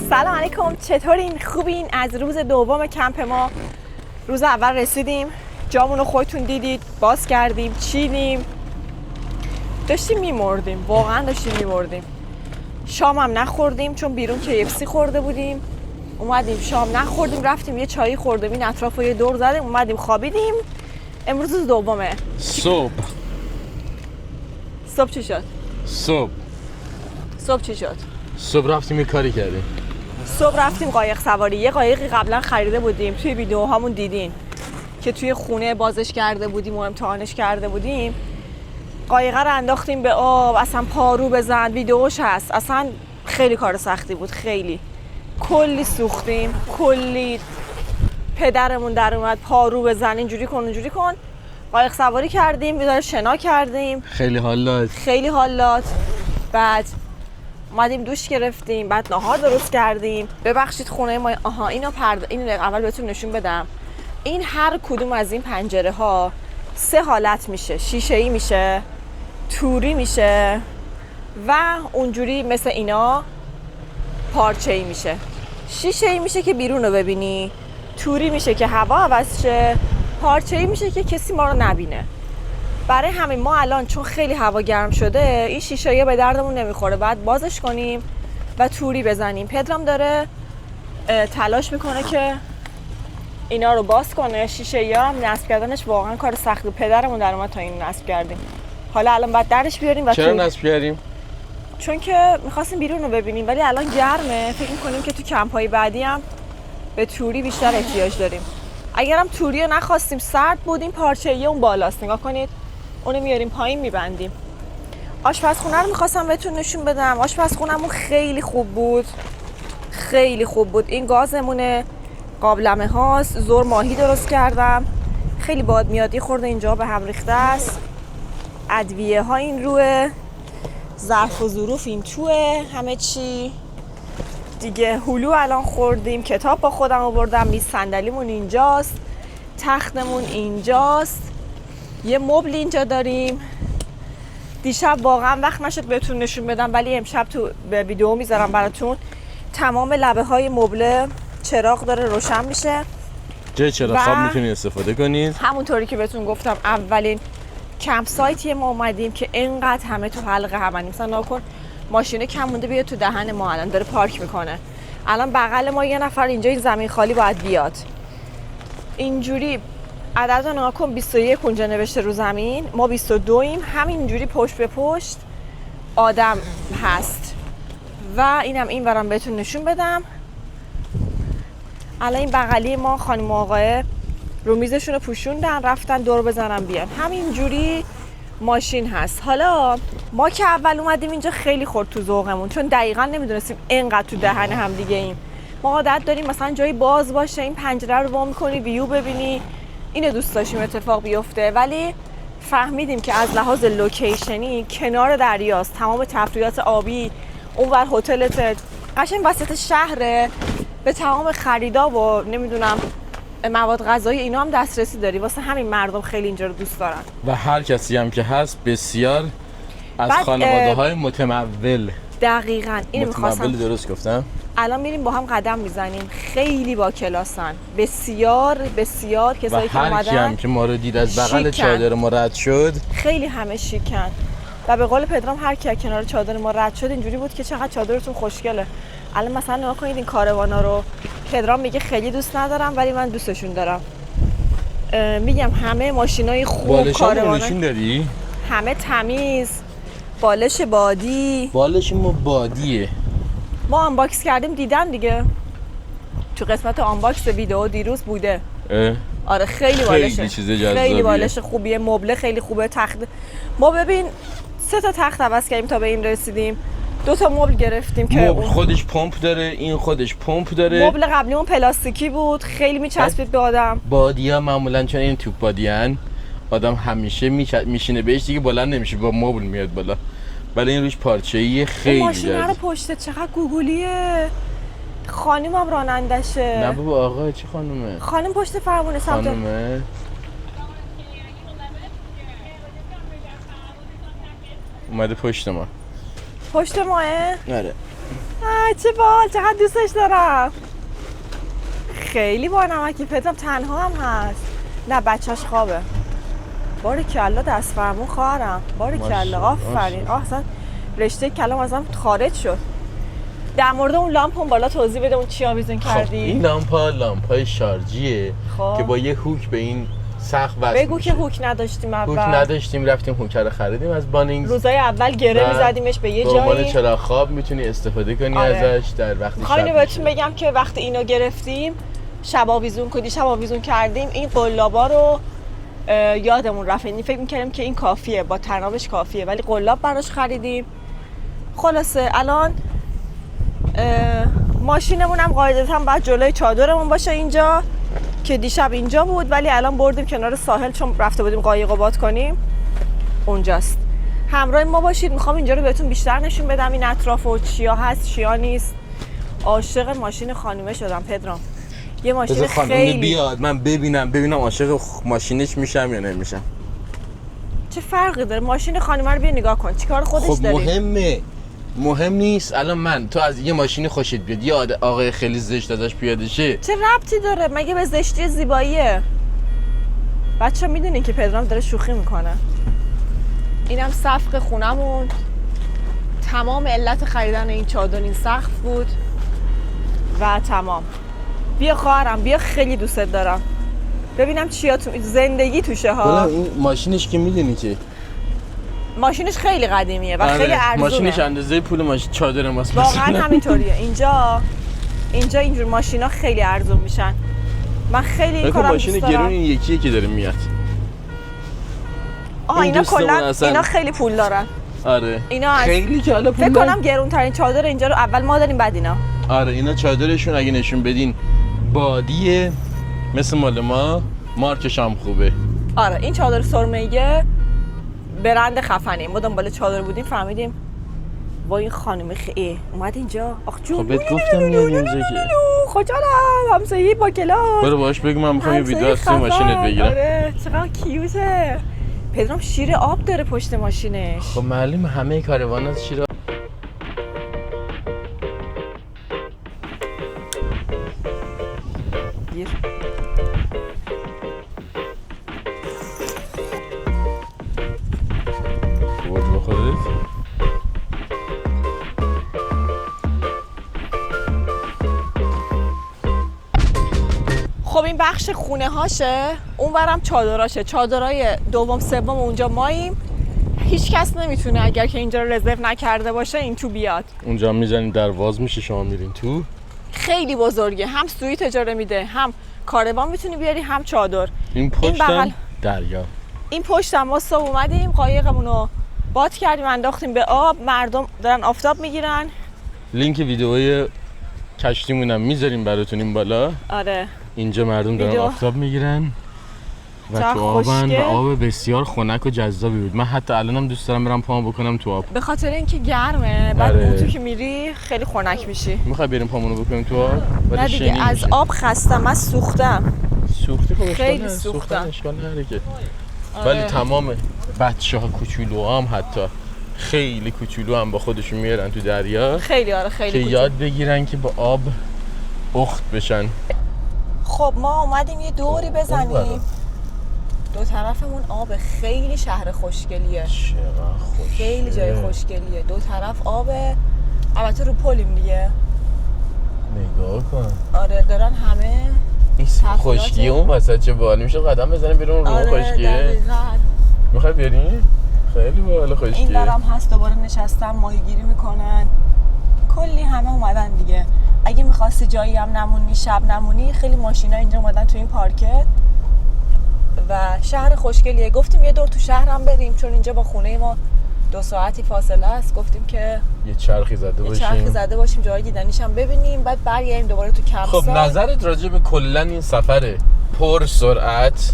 سلام علیکم، چطورین؟ خوبین؟ از روز دوم کمپ ما روز اول رسیدیم. جامونو خودتون دیدید، باز کردیم، چیدیم، داشتیم میمردیم، واقعا داشتیم میمردیم. شام هم نخوردیم چون بیرون KFC خورده بودیم. اومدیم شام نخوردیم، رفتیم یه چایی خوردیم، این اطراف رو یه دور زدیم، اومدیم خوابیدیم. امروز روز دومه. صبح چی شد؟ صبح چی شد؟ صبح رفتیم یه کاری کردیم. صبح رفتیم قایق سواری. یه قایقی قبلا خریده بودیم، توی ویدیوهامون دیدین که توی خونه بازش کرده بودیم و امتحانش کرده بودیم. قایقه رو انداختیم به آب، اصلا پارو بزن، ویدیوش هست. اصلا خیلی کار سختی بود، خیلی کلی سوختیم، کلی پدرمون در اومد پارو بزن، اینجوری کن اونجوری کن. قایق سواری کردیم، بیدار شنا کردیم، خیلی حال داد. بعد اومدیم دوش گرفتیم، بعد ناهار درست کردیم. ببخشید خونه ما اینو اول بهتون نشون بدم. این هر کدوم از این پنجره ها 3 حالت میشه. شیشه‌ای میشه، توری میشه و اونجوری مثل اینا پارچه‌ای میشه. شیشه‌ای میشه که بیرون رو ببینی، توری میشه که هوا عوض شه، پارچه‌ای میشه که کسی ما رو نبینه. برای همین ما الان چون خیلی هوا گرم شده این شیشه‌ای به دردمون نمیخوره، بعد بازش کنیم و توری بزنیم. پدرام داره تلاش میکنه که اینا رو باز کنه. شیشه‌ای ها هم نصب کردنش واقعا کار سختی. پدرمون در اومد تا اینو نصب کردیم. حالا الان بعد درش بیاریم و چرا نصب کردیم؟ چون که می‌خواستیم بیرون رو ببینیم، ولی الان گرمه. فکر می‌کنیم که تو کمپ‌های بعدی هم به توری بیشتر احتیاج داریم. اگرم توری رو نخواستیم، سرد بود، این پارچه‌ای اون بالاست، نگاه کنید، اونو میاریم پایین میبندیم. آشپزخونه رو می‌خواستم بهتون نشون بدم. آشپزخونه‌مون خیلی خوب بود، خیلی خوب بود. این گازمونه، قابلمه هاست، زور ماهی درست کردم. خیلی باد میاد، یه خورده اینجا به هم ریخته است. ادویه ها این روه، ظرف و ظروف این توه، همه چی دیگه. هلو الان خوردیم، کتاب با خودم آوردم، میز صندلیمون اینجاست، تختمون اینجاست، یه مبل اینجا داریم. دیشب واقعا وقت نشد بهتون نشون بدم، ولی امشب تو به ویدیو میذارم براتون. تمام لبه های مبل چراغ داره روشن میشه. جای چراغ خواب میتونید استفاده کنید. همونطوری که بهتون گفتم اولین کمپ سایتی ما اومدیم که اینقدر همه تو حلقه همونیم. مثلا ناکن ماشینه کم مونده بیاد تو دهن ما، الان داره پارک میکنه. الان بغل ما یه نفر اینجا این زمین خالی باید بیاد. اینجوری عدد رو نگاه کن، 21 اونجا نوشته رو زمین، ما 22ایم. همینجوری پشت به پشت آدم هست. و اینم این ورم بهتون نشون بدم. الان این بغلی ما خانم و آقای رو میزشون رو پوشوندن رفتن دور بزنن بیان. همین جوری ماشین هست. حالا ما که اول اومدیم اینجا خیلی خورد تو ذوقمون، چون دقیقاً نمیدونستیم اینقدر تو دهن هم دیگه ایم. ما عادت داریم مثلا جایی باز باشه، این پنجره رو وا می‌کنی ویو ببینی، اینو دوست داشتیم اتفاق بیفته. ولی فهمیدیم که از لحاظ لوکیشنی کنار دریاست، تمام تفریحات آبی، اونور هتلت، قشنگ وسط شهره، به تمام خریدا و نمیدونم مواد غذایی اینا هم دسترسی داری. واسه همین مردم خیلی اینجا رو دوست دارن و هر کسی هم که هست بسیار از بعد خانواده‌های متمول. دقیقاً اینو می‌خواستم. متمول درست گفتم؟ الان میریم با هم قدم میزنیم، خیلی با کلاسن، بسیار بسیار و کسایی که هر کی اومدن هم که ما رو دید از بغل شیکن. چادر ما رد شد، خیلی همه شیکن. و به قول پدرام هر کی کنار چادر ما رد شد اینجوری بود که چقدر چادرتون خوشگله. الان مثلا نگاه کنید این کاروانا رو، پدرام میگه خیلی دوست ندارم ولی من دوستشون دارم. میگم همه ماشینای خوب، کاروانا نشون دادی؟ همه تمیز، بالش بادی. بالش ما بادیه. ما آنباکس کردیم دیدن دیگه، تو قسمت آنباکس ویدیو دیروز بوده. آره خیلی بالشه، چیز جذابیه، خیلی بالش خوبیه، مبله خیلی خوبه. تخت ما ببین 3 تا تخت عوض کردیم تا به این رسیدیم. 2 تا مبل گرفتیم که مبل خودش پمپ داره، این خودش پمپ داره. مبل قبلیمون پلاستیکی بود، خیلی میچسبید به آدم. بادی‌ها معمولا چون این توپ بادیان آدم همیشه میشینه بهش دیگه بلند نمیشه، با مبل میاد بالا. ولی این روش پارچه‌ای خیلی ماشین رو پشت چقدر گوگلیه. خانومم رانندشه. نه بابا آقا چه خانومه؟ خانم پشت فرمونه سمت خانومه. اومده پشت ما. پشت ماه؟ آره. چه بال، چقدر دوستش دارم. خیلی با نمکی. پدرام تنها هم هست. نه بچهش خوابه. باریکلا دست فرمون خواهرم. باریکلا آفرین. اصلا رشته کلام ازم خارج شد. در مورد اون لامپ اون بالا توضیح بده، اون چی آویزون کردی؟ این لامپای شارژیه که با یه هوک به این سقف وصل بگو میشه. که هوک نداشتیم اول. هوک نداشتیم، رفتیم هوک رو خریدیم از بانینگز. روزای اول گره می‌زدیمش به یه جایی. به عنوان چراغ خواب میتونی استفاده کنی ازش در وقتی شب. اینو بهتون بگم که وقتی اینو گرفتیم شب آویزون کردیم، این قلابا رو یادمون رفت. یعنی فکر می‌کردیم که این کافیه، با تنابش کافیه، ولی قلاب براش خریدیم. خلاصه الان ماشینمون هم قاعدتاً باید جلوی چادرمون باشه اینجا که دیشب اینجا بود، ولی الان بردیم کنار ساحل چون رفته بودیم قایق باد کنیم، اونجاست. همراه ما باشید، میخوام اینجا رو بهتون بیشتر نشون بدم، این اطراف و چیا هست چیا نیست. عاشق ماشین خانومه شدم پدرام. یه ماشین خیلی بیاد من ببینم عاشق ماشینش میشم یا نمیشم. چه فرقی داره؟ ماشین خانومه رو بیا نگاه کن چیکار خودش داره. مهم نیست. الان تو از یه ماشین خوشت بیاد، یه آقای خیلی زشت ازش پیاده شه، چه ربطی داره؟ مگه به زشتی زیباییه؟ بچه میدونین که پدرام داره شوخی میکنه. اینم سقف خونمون. تمام علت خریدن این چادر این سقف بود و تمام. بیا خواهرم بیا، خیلی دوست دارم. ببینم چیا تو زندگی توشه ها. این ماشینش که میدونی که ماشینش خیلی قدیمیه و خیلی ارزونه. ماشینش اندازه پول ماشین چادر ماست. واقعا همینطوریه. اینجا اینجور ماشینا خیلی ارزون میشن. من خیلی این کارم دوست دارم. ماشین گرون این یکیه که داره میاد. اینا کلا اینا خیلی پول دارن. آره اینا خیلی جالب پول. فکر کنم گرون ترین چادر اینجا رو اول ما داریم بعد اینا. آره اینا چادرشون اگه نشون بدین بادیه مثل مال ما، مارکش هم خوبه. آره این چادر سرمه‌ایه، برند خفنی. ما دنبال چادر بودیم فهمیدیم با این خانم خیلی اومد اینجا. آخ جون خب بهت گفتم میاد اینجا که خوشحالم. همسایه‌ای با کلاس. برو باهاش بگو من میخوام یه ویدیو از ماشینت بگیرم. آره چقدر کیوته. پدرام شیر آب داره پشت ماشینش. خب معلومه همه کاروانا شیر گیر. با خودت. خب این بخش خونه هاشه، اونورم چادراشه. چادرای دوم سوم اونجا ماییم. هیچ کس نمیتونه اگر که اینجا رو رزرو نکرده باشه این تو بیاد. اونجا میزنین در واز میشه، شما میرین تو. خیلی بزرگه، هم سویت اجاره میده، هم کاروان میتونی بیاری، هم چادر. این پشتم دریا. این پشتم ما صبح اومدیم قایقمون رو باد کردیم انداختیم به آب، مردم دارن آفتاب میگیرن. لینک ویدئوی کشتیمونم میذاریم براتون این بالا. آره اینجا مردم دارن آفتاب میگیرن و تو آبن و آب بسیار خنک و جذابی بود. من حتی الانم دوست دارم برم پامو بکنم تو آب، به خاطر اینکه گرمه. بعد اون تو که میری خیلی خنک میشی. میخوای بریم پامونو بکنیم تو آب؟ نه دیگه از آب خستم، از سوختم. سوختی؟ خب خیلی سوختم. اشکال نداره که. ولی تمام بچه‌ها کوچولو هم حتی خیلی کوچولو هم با خودشون میارن تو دریا. خیلی خیلی که یاد بگیرن که با آب اخت بشن. خب ما اومدیم یه دوری بزنیم. دو طرفمون آب، خیلی شهر خوشگلیه. چقدر خوشگله. خیلی جای خوشگلیه. دو طرف آبه. البته رو پلیم دیگه. نگاه کن. آره دارن همه این خشکیه اون وسط چه باحال میشه قدم بزنیم بیرون رو خشکیه. دقیقاً. میخوای بریم؟ خیلی باحال خشکیه. این درم هست دوباره نشستن ماهیگیری میکنن. کلی همه اومدن دیگه. اگه میخواستی جایی هم نمونی، شب نمونی، خیلی ماشینا اینجا اومدن تو این پارکت و شهر خوشگلیه. گفتیم یه دور تو شهر هم بریم چون اینجا با خونه ما 2 ساعتی فاصله است. گفتیم که یه چرخی زده باشیم جای دیدنیش هم ببینیم، بعد برگردیم دوباره تو کمپسای. خب نظرت راجع به کلا این سفر پر سرعت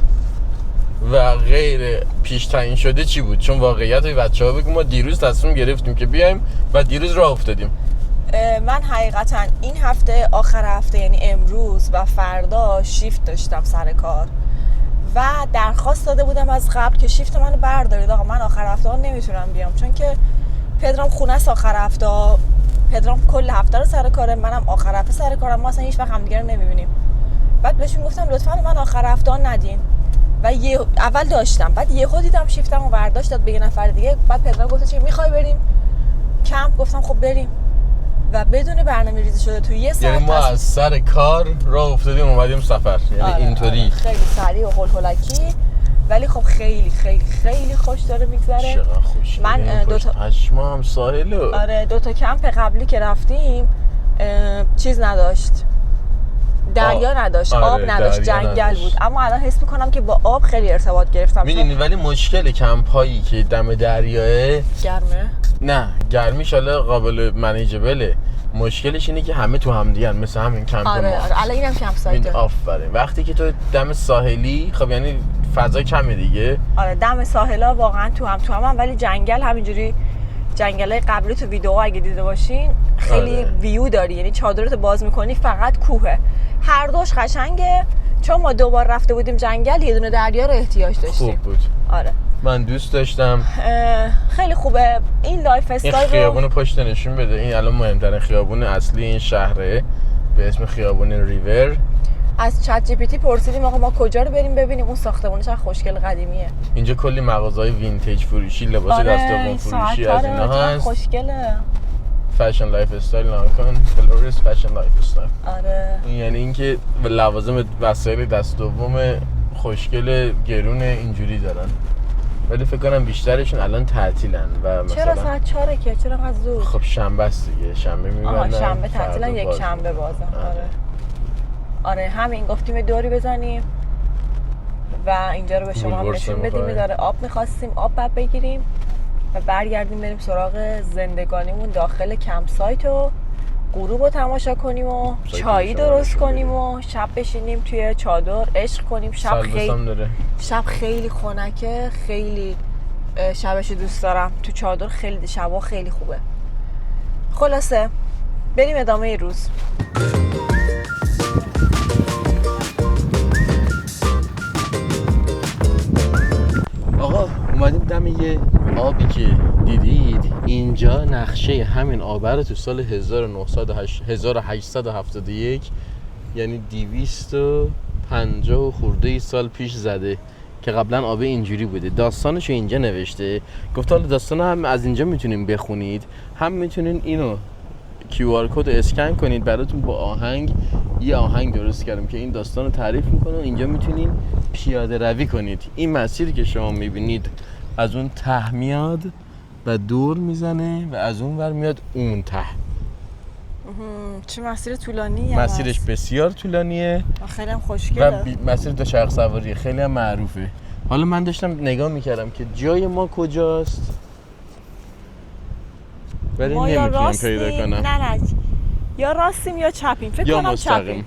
و غیر پیش تعیین شده چی بود؟ چون واقعیت بچه‌ها بگم ما دیروز تصمیم گرفتیم که بیایم و دیروز راه افتادیم. من حقیقتا این هفته آخر هفته یعنی امروز و فردا شیفت داشتم سر کار و درخواست داده بودم از قبل که شیفت منو بردارید. آقا من آخر هفته ها نمیتونم بیام چون که پدرام خونه است آخر هفته. پدرام کل هفته رو سر کاره، منم آخر هفته سر کارم. ما اصلا هیچ وقت همدیگه رو نمیبینیم. بعد بهشون گفتم لطفا من آخر هفته ها ندین و اول داشتم، بعد یهو دیدم شیفتمو برداشت داد به یه نفر دیگه. بعد پدرام گفت چه میخوای بریم کمپ؟ گفتم خب بریم و بدون برنامه‌ریزی شده تو یه ساعت. یعنی ما از سر کار راه افتادیم اومدیم سفر. یعنی اینطوری خیلی سریع و هولکی، ولی خب خیلی خیلی خیلی خوش داره میگذره. چقدر خوش. من دو تا پشمام ساحل. آره 2 تا کمپ قبلی که رفتیم چیز نداشت، دریا نداشت، آب نداشت، جنگل بود. اما الان حس میکنم که با آب خیلی ارتباط گرفتم. میدونی ولی مشکل کمپ هایی که دم دریاه گرمه. نه گرمیش حالا قابل منیجبله، مشکلش اینه که همه تو هم دیگه مثل همین کمپ ما. آره الان اینم کمپ سایته. آفرین. وقتی که تو دم ساحلی خب یعنی فضا کمه دیگه. آره دم ساحلا واقعا تو هم ولی جنگل همینجوری جنگلای قبلی تو ویدیو اگه دیده باشین خیلی آره. ویو داری، یعنی چادرتو باز میکنی فقط کوهه. هر دوش قشنگه چون ما 2 بار رفته بودیم جنگل، یه دونه دریا رو احتیاج داشتیم. خوب بود. آره من دوست داشتم. خیلی خوبه این لایف استایل. این خیابون پشت نشون بده. این الان مهمترین خیابون اصلی این شهره به اسم خیابون ریور. از چت جی پی تی پرسیدیم آقا ما کجا رو بریم ببینیم اون ساختمونه چقدر خوشگل قدیمیه. اینجا کلی مغازه‌های وینتیج فروشی، لباس دست دوم فروشی از اینا هست. خوشگله. فشن لایف استایل ناکن، فلوریس فشن لایف استایل. آره یعنی اینکه لوازم وسایل دست دوم خوشگل گرون اینجوری دارن. ولی فکر کنم بیشترشون الان تعطیلن و مثلا چرا ساعت 4 که چرا انقدر زود؟ خب شنبه است دیگه، شنبه میبندن. شنبه تعطیلن، یک شنبه بازن. آره همین گفتیم دوری بزنیم و اینجا رو به شما هم نشون بدیم. داره آب می‌خواستیم، آب بعد بگیریم و برگردیم بریم سراغ زندگانیمون داخل کمپ سایت و غروب رو تماشا کنیم و چایی درست کنیم و شب بشینیم توی چادر عشق کنیم. شب خیلی خنکه، خیلی شبش دوست دارم تو چادر. خیلی شبا خیلی خوبه. خلاصه بریم ادامه روز. آقا اومدیم دم یه آبی که دیدید اینجا نقشه همین آب رو تو سال 1871 یعنی 250 خورده سال پیش زده که قبلا آب اینجوری بوده. داستانش اینجا نوشته. گفت حالا داستان هم از اینجا میتونیم بخونید، هم میتونین اینو QR کد اسکن کنید براتون با آهنگ یه آهنگ درست کردم که این داستان رو تعریف میکنه. اینجا میتونین پیاده روی کنید. این مسیری که شما میبینید از اون ته میاد و دور میزنه و از اون ور میاد اون ته. چه مسیر طولانیه. مسیرش بسیار طولانیه خیلی هم و خوشگله. مسیر دوچرخ سواری خیلی هم معروفه. حالا من داشتم نگاه میکردم که جای ما کجاست ولی ما یا نمیتونم راستیم پیدا کنم. نه یا راستیم یا چپیم. فکر یا کنم مستقیم. چپیم.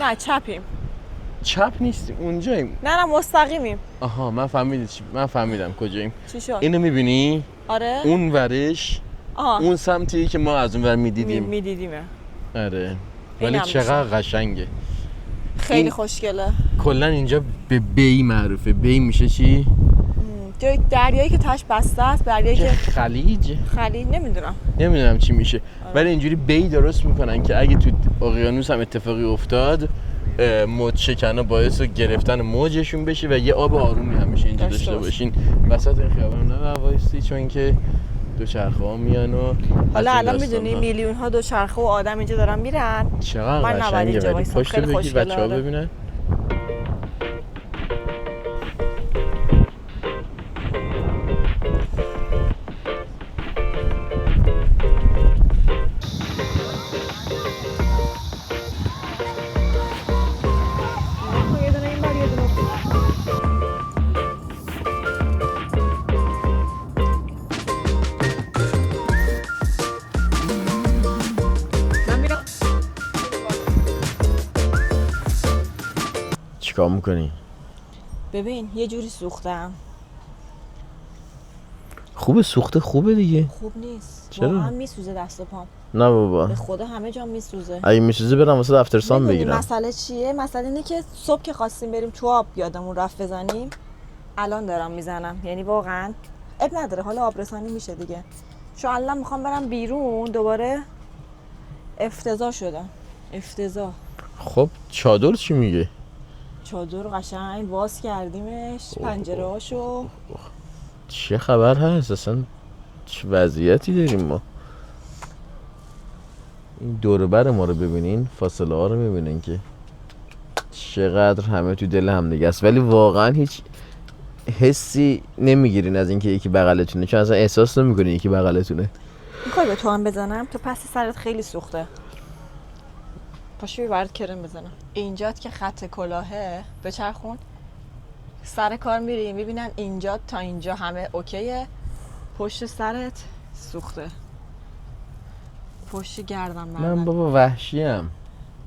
نه چپیم. چپ نیستیم اونجاییم. نه مستقیمیم. آها من فهمیدم کجاییم. چی شد؟ اینو میبینی؟ آره. اون ورش اون سمتی که ما از اون ور میدیدیمه. آره ولی چقدر قشنگه. خیلی خوشگله. کلا اینجا به بی معروفه. بی میشه چی؟ جای دریایی که تاش بسته است. دریایی که خلیج نمیدونم چی میشه. ولی اینجوری بی درست میکنن که اگه تو اقیانوس هم اتفاقی افتاد موج شکنه باعث گرفتن موجشون بشه و یه آب آرومی همیشه اینجا داشته باشین وسط این خیابون. نه وایسی چون که دوچرخه ها میان و حالا الان میدونی میلیون ها دوچرخه و آدم اینجا دارن میرن. چقدر قشنگه. ولی پشت بگیر بچه‌ها ببینن. چیکار میکنی؟ ببین یه جوری سوختم. خوبه سوخته خوبه دیگه. خوب نیست. چرا؟ واقعا میسوزه دست و پام. نه بابا. به خدا همه جا میسوزه. اگه میسوزه برم واسه افترسان بگیرم. مسئله چیه؟ مسئله اینه که صبح که خواستیم بریم تو آب یادمون رفت بزنیم. الان دارم میزنم. یعنی واقعا اب نداره. حالا آبرسانی میشه دیگه. چون الان میخوام برم بیرون دوباره افتضاح شدم. افتضاح. خب چادر چی میگه؟ چادر قشنگ باز کردیمش پنجره‌هاشو. چه خبر هست اصلا؟ چه وضعیتی داریم ما؟ این دور بر ما رو ببینین، فاصله ها رو ببینین که چقدر همه تو دل هم دیگه است. ولی واقعا هیچ حسی نمیگیرین از اینکه یکی بغلتونه، چون اصلا احساس نمیکنین یکی بغلتونه. میخوای به تو هم بزنم؟ تو پس سرت خیلی سوخته. پاشو برات کرم بزنم. اینجات که خط کلاهه بچرخون سر کار میریم میبینن اینجا تا اینجا همه اوکیه، پشت سرت سوخته، پشت گردم من بابا وحشیم.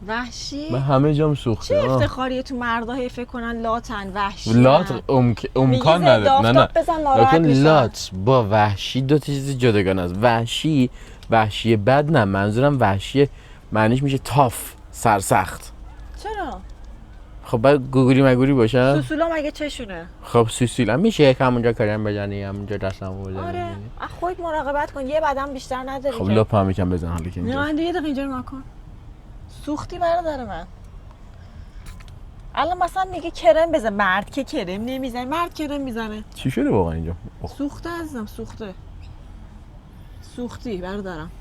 وحشی؟ من همه جام سوخته. چه افتخاریه تو مردا هی فکر کنن لاتن وحشی. لات امکان نداره. نه لکن لات با وحشی دو تا چیز جداگانه است. وحشی بد نه، منظورم وحشی معنیش میشه تاف، سرسخت. چرا؟ خب باید گوگلی مگولی باشم؟ سوسولا مگه چشونه؟ خب سوسولا میشه همونجا کرم بزنی، همونجا دستمو بزنی. آره خودت مراقبت کن، یه بدن بیشتر نداری. خب لپ هم یکم بزن حالا که اینجا. نه یه دقیقه اینجا رو نکن. سوختی برادر من. الان مثلا میگه کرم بزن، مرد که کرم نمیزنه، مرد کرم میزنه. چی شده واقعا اینجا؟ سوخته عزیزم، سوختی برادرم.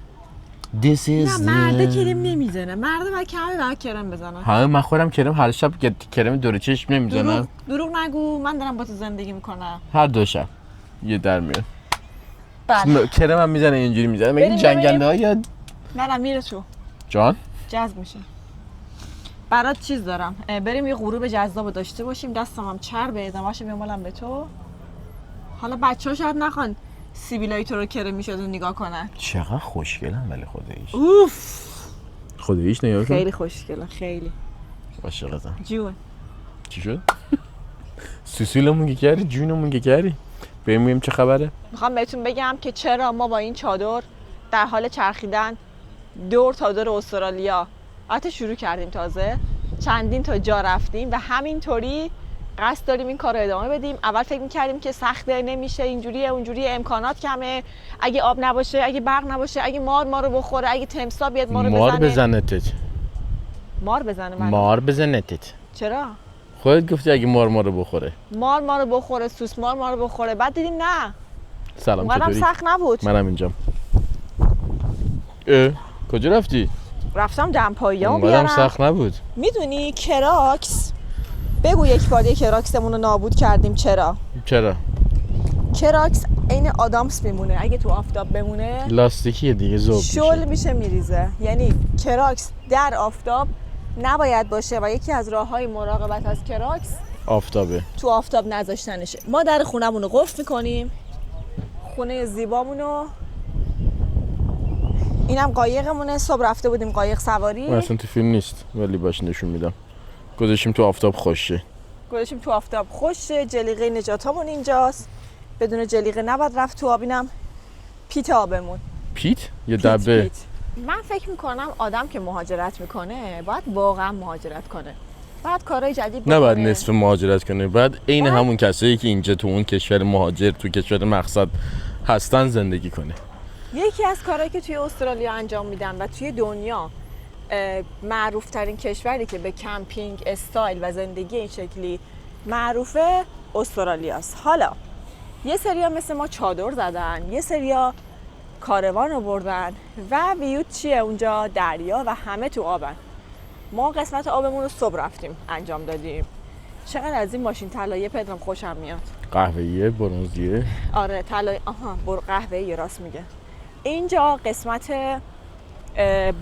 نه مرد کرم نمیزنه، مرد باید کمه باید کرم بزنه. همه من خودم کرم هر شب کرم دور چشم نمیزنم. دروغ نگو، من دارم با تو زندگی میکنم. هر دو شب یه در میاد. بله. کرم هم میزنه اینجوری میزنه. مگه جنگنده ها یا نه میره تو جان جذب میشه. برات چیز دارم، بریم یه غروب جذاب داشته باشیم. دستم هم چربه، ادامه‌اشو میامالم به تو. حالا بچه‌ها شاید نخوان سیبیلای تو رو کرم میشد و نگاه کنن. چقدر خوشگلم ولی خداییش. اوف خداییش نگاه کن. خیلی خوشگله، خیلی عاشقتم. جون چی شد؟ سوسولمون که کردی، جونمون که کردی. ببینیم چه خبره. میخوام بهتون بگم که چرا ما با این چادر در حال چرخیدن دور تا دور استرالیا البته شروع کردیم، تازه چندین تا جا رفتیم و همینطوری قصد داریم این کار رو ادامه بدیم. اول فکر می‌کردیم که سخته، نمیشه، اینجوریه اونجوریه، امکانات کمه، اگه آب نباشه، اگه برق نباشه، اگه مار ما رو بخوره، اگه تمساح بیاد ما رو بزنه. مار بزنه من. مار بزنتت. چرا؟ خودت گفتی اگه مار ما رو بخوره. مار ما رو بخوره، سوسمار ما رو بخوره. بعد دیدیم نه. سلام چطوری؟ سخت نبود. منم اینجام. کجا رفتی؟ رفتم دمپایی‌ها بیارم. سخت نبود. میدونی کراکس، بگو یک بار کراکسمون رو نابود کردیم. چرا؟ کراکس عین آدامس میمونه. اگه تو آفتاب بمونه لاستیکیه دیگه، ذوب شل میشه. میشه میریزه. یعنی کراکس در آفتاب نباید باشه و یکی از راههای مراقبت از کراکس آفتابه. تو آفتاب نذاشتنشه. ما در خونمون رو قفل میکنیم، خونه زیبامونو. اینم قایقمونه. صبح رفته بودیم قایق سواری، اصلا تو فیلم نیست ولی باش نشون میدم. گذاشتیم تو آفتاب خوشه. گذاشتیم تو آفتاب خوشه. جلیقه نجاتمون اینجاست، بدون جلیقه نباید رفت تو آب. اینم پیت آبمون. پیت یا دبه؟ پیت. من فکر میکنم آدم که مهاجرت میکنه باید واقعا مهاجرت کنه، باید کارهای جدید بکنه. نباید نصف مهاجرت کنه، بعد عین همون کسایی که اینجا تو اون کشور مهاجر تو کشور مقصد هستن زندگی کنه. یکی از کارهایی که توی استرالیا انجام میدن و توی دنیا معروف ترین کشوری که به کمپینگ استایل و زندگی این شکلی معروفه استرالیاست. حالا یه سریا مثل ما چادر زدن، یه سریا کاروان رو بردن و ویوت چیه اونجا؟ دریا و همه تو آبن. ما قسمت آبمون رو صبح رفتیم انجام دادیم. چقدر از این ماشین طلایی پدرام خوشم میاد. قهوه‌ایه، برنزیه. آره طلایی. قهوه‌ای راست میگه. اینجا قسمت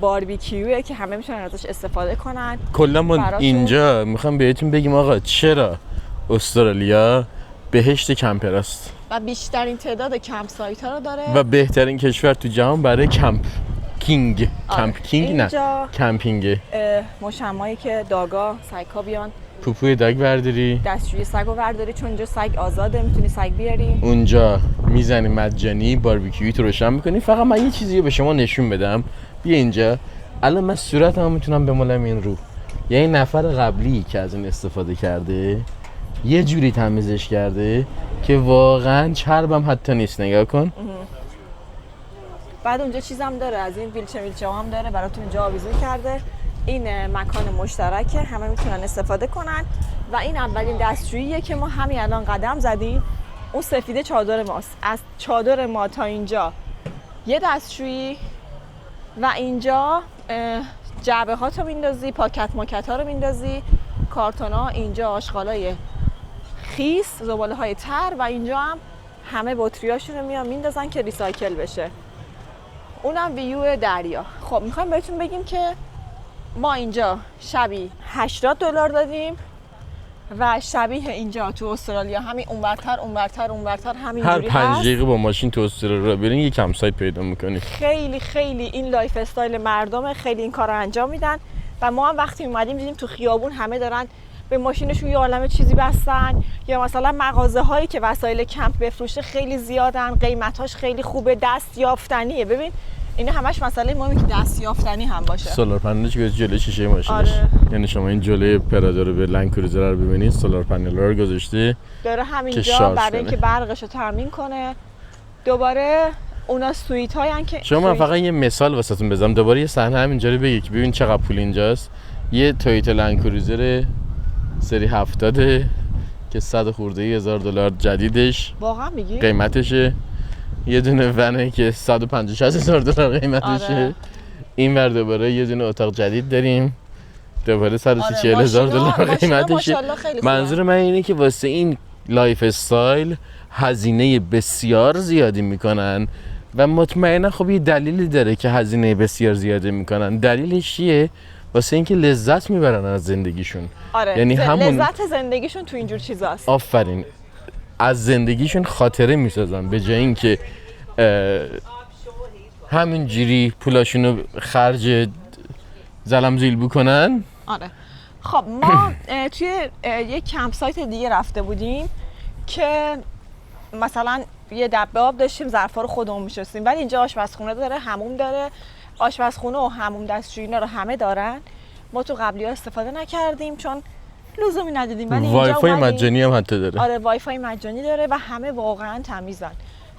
باربیکیوه که همه میتونن ازش استفاده کنن. کلا ما براتون. اینجا میخوام بهتون بگیم آقا چرا استرالیا بهشت کمپراست و بیشترین تعداد کمپ سایت ها رو داره و بهترین کشور تو جهان برای کمپ کینگ. کمپ کینگ نه، اینجا کمپینگه. مشمایی که داگا سگ‌ها بیان پوپوی دگ برداری، دستشویی سگ رو برداری، چون اینجا سگ آزاده، میتونی سگ بیاری. اونجا میزنی مجانی باربیکیوی تو روشن میکنی. فقط من یه چیزی رو به شما نشون بدم. بیا اینجا. الان من صورتمو میتونم بمالم این رو. یعنی نفر قبلی که از این استفاده کرده یه جوری تمیزش کرده که واقعا چربم حتی نیست. نگاه کن. بعد اونجا چیزم داره، از این ویلچه هم داره براتون اینجا آویزون کرده. این مکان مشترکه، همه میتونن استفاده کنن و این اولین دستشوییه که ما همین الان قدم زدیم. اون سفیده چادر ماست. از چادر ما تا اینجا یه دستشویی و اینجا جعبه ها تو میندازی، پاکت ماکت ها رو میندازی، کارتون ها، اینجا آشغالای خیس، زباله های تر و اینجا هم همه بطریاشون رو میان میندازن که ریسایکل بشه. اونم ویو دریا. خب میخوایم بهتون بگیم که ما اینجا شبی $80 دادیم و شبیه اینجا تو استرالیا همین اونورتر همین هر جوری 5 هست. دقیقه با ماشین تو استرالیا برین یه کمپ سایت پیدا میکنی. خیلی خیلی این لایف استایل مردمه، خیلی این کار رو انجام میدن و ما هم وقتی اومدیم دیدیم تو خیابون همه دارن به ماشینشون یه عالمه چیزی بستن، یا مثلا مغازه هایی که وسایل کمپ بفروشه خیلی زیادن، قیمتاش خیلی خوبه، دست یافتنیه. ببین اینا همش مسئله مهمه که دست یافتنی هم باشه. سولار پنلش که جلوی شیشه ماشینش. آره. یعنی شما این جلوی پرادا رو به لند کروزر رو ببینید، سولار پنل رو گذاشته داره همینجا برای اینکه برقش رو تامین کنه. دوباره اونا سویت هاین که شما من فقط یه مثال واسهتون بزنم. دوباره یه صحنه همینجا رو بگید که ببین چقدر پول اینجاست. یه تویوتا لند کروزر سری 70 که 100 خورده $1,000 جدیدش واقعا میگی؟ قیمتشه. یه دونه ونه که $150,000 قیمتشه. آره. این ور دوباره یه دونه اتاق جدید داریم، دوباره $140,000 ماشینا قیمتشه. ماشاءالله خیلی خوبه. منظور من اینه که واسه این لایف استایل هزینه بسیار زیادی میکنن و مطمئنا خب یه دلیلی داره که هزینه بسیار زیادی میکنن. دلیلش چیه؟ واسه اینکه لذت میبرن از زندگیشون. آره. یعنی همون لذت زندگیشون تو اینجور چیزاست. آفرین، از زندگیشون خاطره میسازن به جای اینکه همینجوری پولاشونو خرج زلمزیل بکنن. آره. خب ما توی یک کمپ سایت دیگه رفته بودیم که مثلا یه دبه آب داشتیم، ظرفا رو خودمون میشستیم، ولی اینجا آشپزخونه داره، حموم داره. آشپزخونه و حموم دستشویی اینا رو همه دارن. ما تو قبلی ها استفاده نکردیم چون لزومی ندیدیم، ولی اینجا وای فای اومدیم. مجانی هم حتی داره. آره وای فای مجانی داره و همه واقعا تمیزن.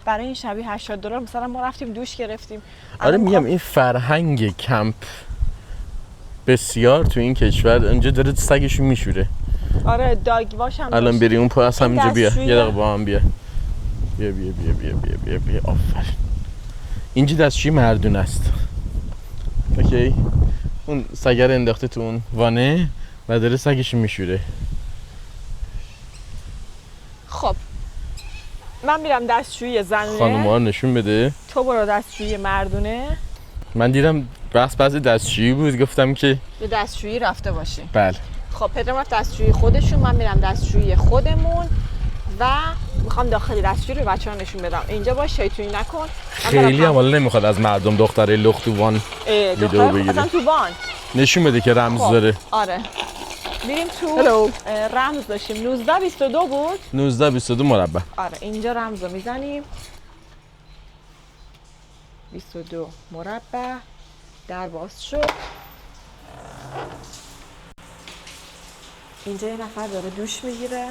برای این شبیه $80 مثلا ما رفتیم دوش گرفتیم. آره میگم این فرهنگ کمپ بسیار تو این کشور اینجا داره سگشو میشوره. آره داگ واش هم الان بری اون پاس همینجا بیا، دستشویی یه دقیقه با هم بیا. بیا آفرین. اینجا دستشویی مردونه است. اوکی. اون سگر انداخته تو اون وانه و داره سگشو میشوره. خب من میرم دستشویی زنونه. خانوما رو نشون بده. تو برو دستشویی مردونه. من دیدم بحث دستشویی بود، گفتم که به دستشویی رفته باشیم. بله. خب پدرم رفت دستشویی خودشون، من میرم دستشویی خودمون و میخوام داخلی دستشویی رو بچه‌ها نشون بدم. اینجا باش شیطونی نکن. خیلی هم حالا نمیخواد از مردم دختره لخت تو وان ویدیو بگیره. مثلا تو وان نشون بده که رمز خب. داره. آره میریم تو رمز داشتیم 1922 بود. 1922 مربع. آره اینجا رمز رو میزنیم 22 مربع. در باز شد. اینجا یه نفر داره دوش میگیره.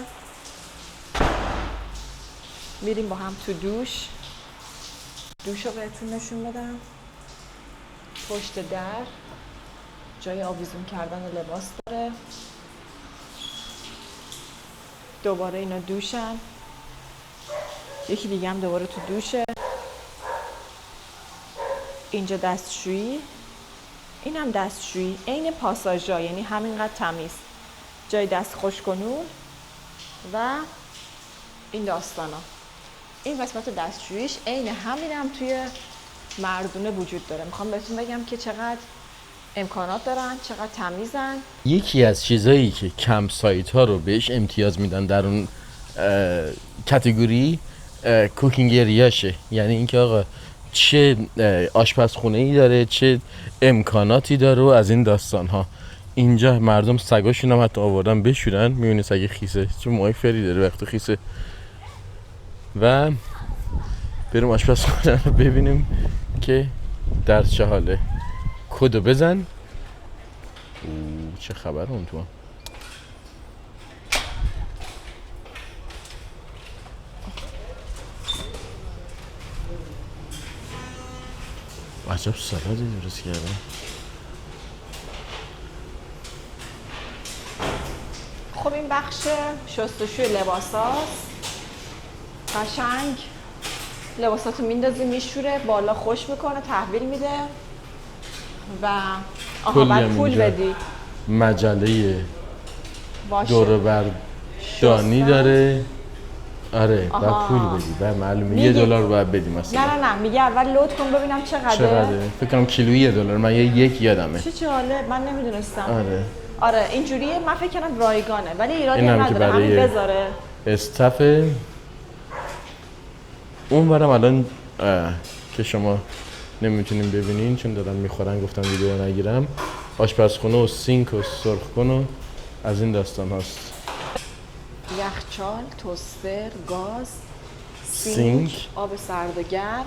میریم با هم تو دوش رو بهتون نشون بدم. پشت در جای آویزون کردن لباس داره. دوباره اینا دوشن. یکی دیگه هم دوباره تو دوشه. اینجا دستشویی. این هم دستشویی عین پاساژا، یعنی همینقدر تمیز. جای دست خشک‌کنون و این داستانا. این قسمت دستشوییش عین همینم توی مردونه وجود داره. میخوام بهتون بگم که چقدر امکانات دارن، چقدر تمیزن. یکی از چیزایی که کمپ سایت ها رو بهش امتیاز میدن در اون کاتگوری کوکینگ اریاشه. یعنی اینکه آقا چه آشپزخونه ای داره، چه امکاناتی داره و از این داستان ها. اینجا مردم سگاشون هم حتی آوردن بشورن. میبینی سگ خیسه، چون موهای فری داره وقت خیسه. و بریم آشپزخونه رو ببینیم که در چه حاله. کدو بزن. چه خبر اون تو؟ عجب سالادی درست کردم. خب این بخش شستشوی لباساست. قشنگ لباساتو میندازی میشوره، بالا خوش میکنه، تحویل میده و بعد پول بدی. مجله دور بردانی داره. آره بعد پول بدی. بعد معلومه $1 باید بدی مثلا. نه میگه اول لود کن ببینم چقدره. فکر کنم کیلویی $1. من یک یادمه. چه جالب، من نمیدونستم. آره اینجوریه. من فکر کنم رایگانه ولی ایرادی اینم نداره. همین بذاره. استاف اون برم الان که شما نمیتونین ببینین چون دارن میخورن، گفتم ویدیو نگیرم. آشپزخونه و سینک و سرخ‌کن و از این داستان هاست. یخچال، توستر، گاز، سینک، آب سرد و گرم.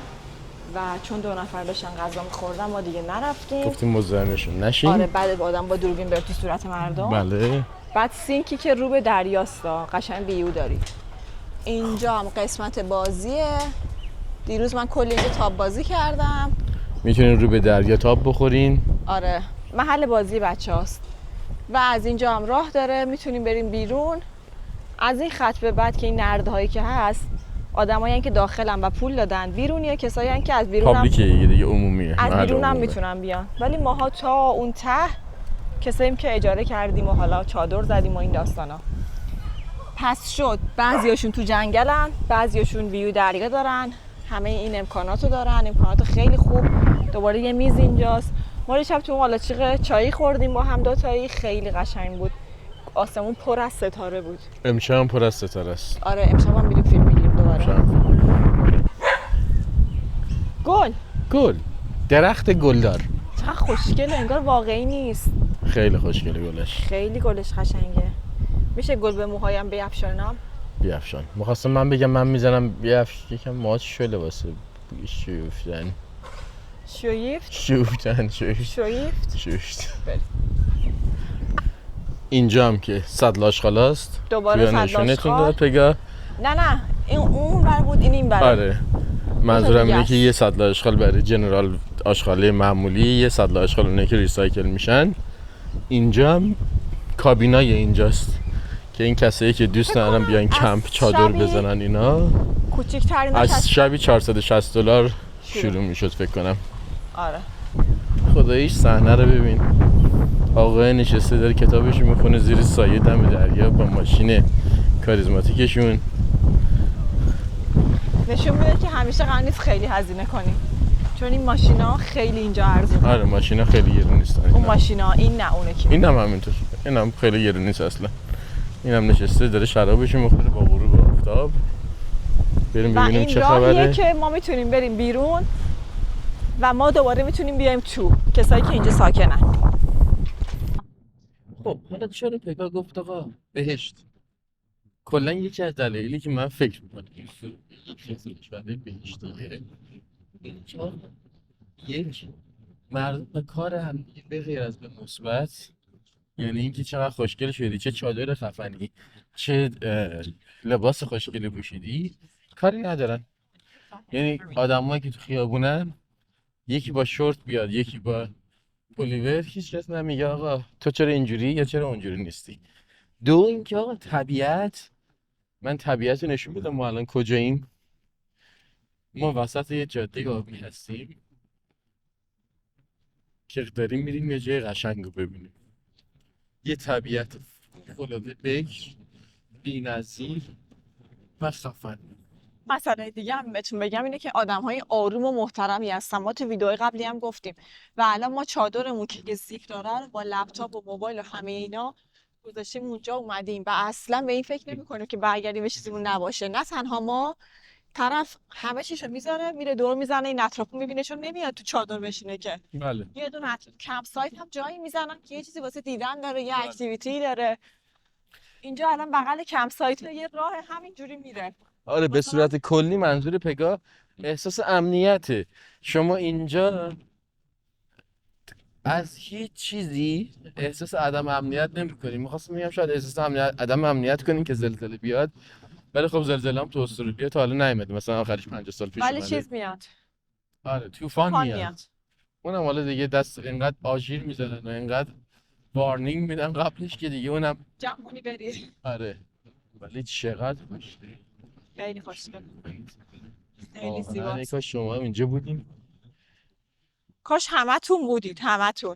و چون 2 نفر داشتن غذا می‌خوردن ما دیگه نرفتیم. گفتیم مزاحمشون نشیم. آره بعد آدم با دوربین بره تو صورت مردم. بله. بعد سینکی که رو به دریاستا قشنگ بیو داری. اینجا هم قسمت بازیه. دیروز من کلی اینجا تاب بازی کردم. میتونین رو به دریا تاب بخورین. آره محل بازی بچه‌هاست. و از اینجا هم راه داره، میتونیم بریم بیرون. از این خط به بعد که این نردهایی که هست آدمایی که داخلن و پول دادن، بیرونیه کسایی که از بیرون پابلیکه دیگه عمومیه. از بیرون هم میتونن بیان. ولی ماها تا اون ته کساییم که اجاره کردیم و حالا چادر زدیم و این داستانا. پس شد بعضیاشون تو جنگلن، بعضیاشون ویو دریا دارن. همه این امکاناتو دارن، امکانات خیلی خوب. دوباره یه میز اینجاست. ما شب تو قالاچیق چایی خوردیم با هم 2 تایی، خیلی قشنگ بود. آسمون پر از ستاره بود. امشب پر از ستاره است. آره امشب هم میریم فیلم میگیریم دوباره. گل درخت گلدار چقدر خوشگله، انگار واقعی نیست. خیلی خوشگله گلش. خیلی گلش قشنگه. میشه گل به موهایم بیفشانم؟ بیفشان. می‌خواستم من بگم من میزنم یکم موهات شله واسه شوفتن. شوفت. اینجا هم که سطل آشغالاست. دوباره سطل آشغال. پگاه. نه این اون بر بود، این بر. آره منظورم اینه که یه سطل آشغال برای جنرال آشغاله معمولی، یه سطل آشغال اونه که ریسایکل میشن. اینجا هم کابینای اینجاست که این کسایی که دوست دارن بیان کمپ چادر بزنن اینا کوچیک‌ترین از شبی $460 شروع میشد فکر کنم. آره خداییش صحنه رو ببین. آقای نشسته داره کتابش میخونه زیر سایه دم دریا با ماشین کاریزماتیکشون. نشون میده که همیشه قرار نیست خیلی هزینه کنیم، چون این ماشینا خیلی اینجا ارزونه. آره ماشینا خیلی گرون نیستن. اون ماشینا، این نه اونه که اینم همینطور. اینم خیلی گرون نیست اصلا. اینم نشسته داره شرابش میخوره با غروب آفتاب. بریم ببینیم چه خبره. و این راهیه که ما میتونیم بریم بیرون و ما دوباره میتونیم بیایم تو، کسایی که اینجا ساکنن. خب حالا چرا پگاه گفت آقا بهشت؟ کلا یکی از دلایلی که من فکر میکنم برای بهشتیه اینجا یک مردم به کار هم به غیر از به مثبت، یعنی اینکه چقدر خوشگل شدی، چه چادر خفنی، چه لباس خوشگلی پوشیدی، کاری ندارن. یعنی آدمایی که تو خیابونن یکی با شورت بیاد یکی با پلیور، هیچ کس نمیگه آقا تو چرا اینجوری یا چرا اونجوری نیستی. دو اینکه آقا طبیعت، من طبیعت رو نشون بدم. ما الان کجاییم؟ ما وسط یه جاده آبی هستیم که داریم میریم یه جای قشنگ رو ببینیم، یه طبیعت فوق‌العاده بکر بی‌نظیر و خفن. مسئله دیگه هم بهتون بگم اینه که آدم‌های آروم و محترمی هستن. ما تو ویدیوهای قبلی هم گفتیم و الان ما چادرمون که زیپ داره رو با لپتاپ و موبایل و همه اینا گذاشتیم اونجا اومدیم و اصلا به این فکر نمی‌کنیم که برگردیم به چیزیمون نباشه. نه تنها ما، طرف همه چیشو میذاره میره دور میزنه این اطرافو میبینه، چون نمیاد تو چادر بشینه که. بله. یه دونه کمپ سایت هم جایی میزنن که یه چیزی واسه دیدن داره، یه اکتیویتی داره. اینجا الان بغل کمپ سایت یه راه همینجوری میره. آره به صورت کلی منظور پگاه احساس امنیته. شما اینجا از هیچ چیزی احساس عدم امنیت نمی‌کنی. می‌خواستم بگم شاید احساس عدم امنیت کنین که زلزله بیاد، ولی خب زلزله هم تو استرالیا تا حالا نیومده، مثلا آخرش 50 سال پیش ولی اومده. چیز میاد. آره طوفان میاد. اونم حالا دیگه دست اینقدر آژیر میزنن و اینقدر وارنینگ میدن قبلش که دیگه اونم جمع کنی بری. آره ولی چقدر خوشگله. خیلی خوشگله. خیلی زیباست. کاش شما هم اینجا بودیم. کاش همتون بودید، همتون.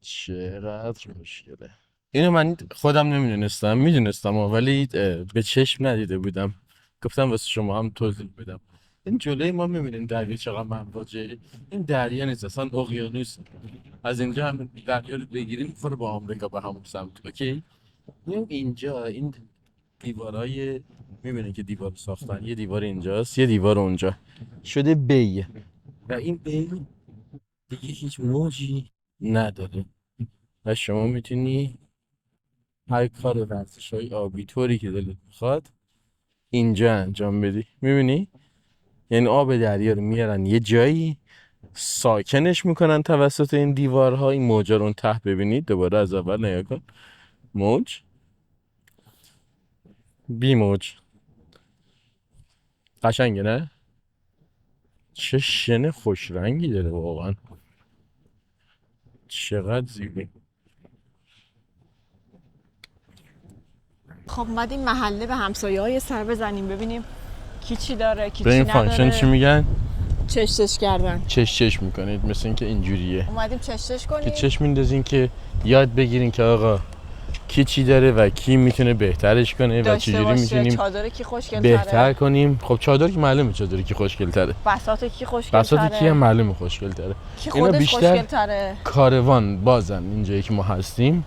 چقدر خوشگله. اینو من خودم نمیدونستم، میدونستم ولی به چشم ندیده بودم. گفتم واسه شما هم توضیح بدم. این جلوی ما میبینین دریا چقدر مواجه. این دریا نیست اصلا، اقیانوس. از اینجا هم دریا رو بگیریم میخوره با آمریکا به همون سمت. اوکی؟ اینجا این دیوارای میبینین که دیوار ساختن، یه دیوار اینجاست یه دیوار اونجا شده بی و این بی دیگه هیچ موجی نداره و شما میتونی هر کار ورزش‌های آبی طوری که دلت میخواد اینجا انجام بدی. میبینی؟ یعنی آب دریا رو میارن یه جایی ساکنش میکنن توسط این دیوارها. این موجا رو اون ته ببینید، دوباره از اول نگاه کن. موج بی موج قشنگه نه؟ چه شن خوش رنگی داره واقعا، چقدر زیبا. خب اومدیم محله به همسایه‌های سر بزنیم ببینیم کی چی داره کی چی به این نداره. فانکشن چی میگن؟ چش کردن. چش میکنید، مثل اینکه اینجوریه. اومدیم چش کنیم که چش میندازین که یاد بگیرین که آقا کی چی داره و کی میتونه بهترش کنه و چجوری میتونیم چادر کی خوشگل‌تره بهتر کنیم. خب چادر که معلومه چادر کی خوشگل‌تره، بساط کی خوشگل‌تره، بساط کی هم معلومه خوشگل‌تره. کی اینا خودش بیشتر خوشگل‌تره. کاروان بازن اینجایی که ما هستیم،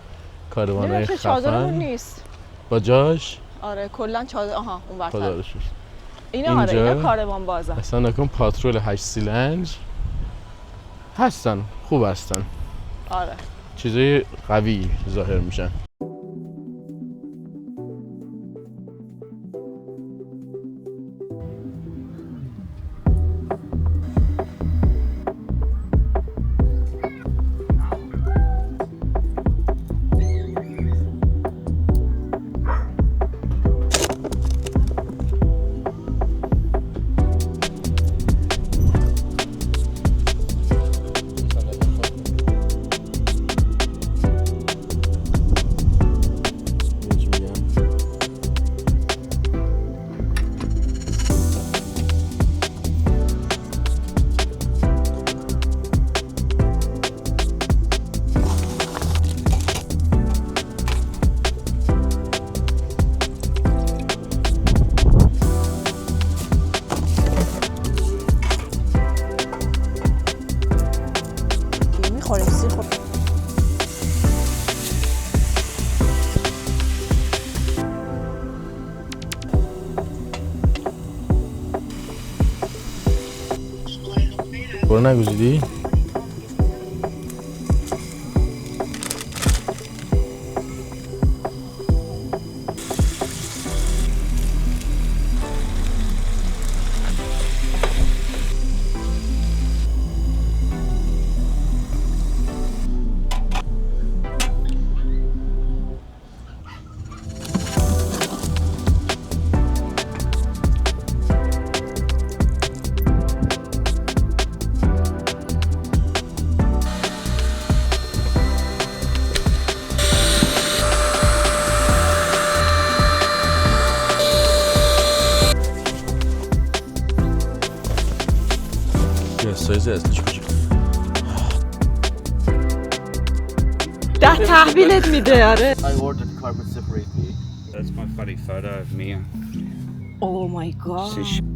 کاروانای خفن. چادرمون خفن نیست با جاش. آره کلا چادر اون خدا ورتر رو شکر. اینا آره اینا کاروان بازن. اصلا نکن پاترول 8 سیلندر هستن، خوب هستن. آره چیزای قوی ظاهر میشن. میخوریم سیر خوریم. برو نگوزیدی؟ سایز اصلیش کجا؟ 10 تحویلت میده. آره. I ordered carpet separately. That's my funny photo of Mia. Oh my god.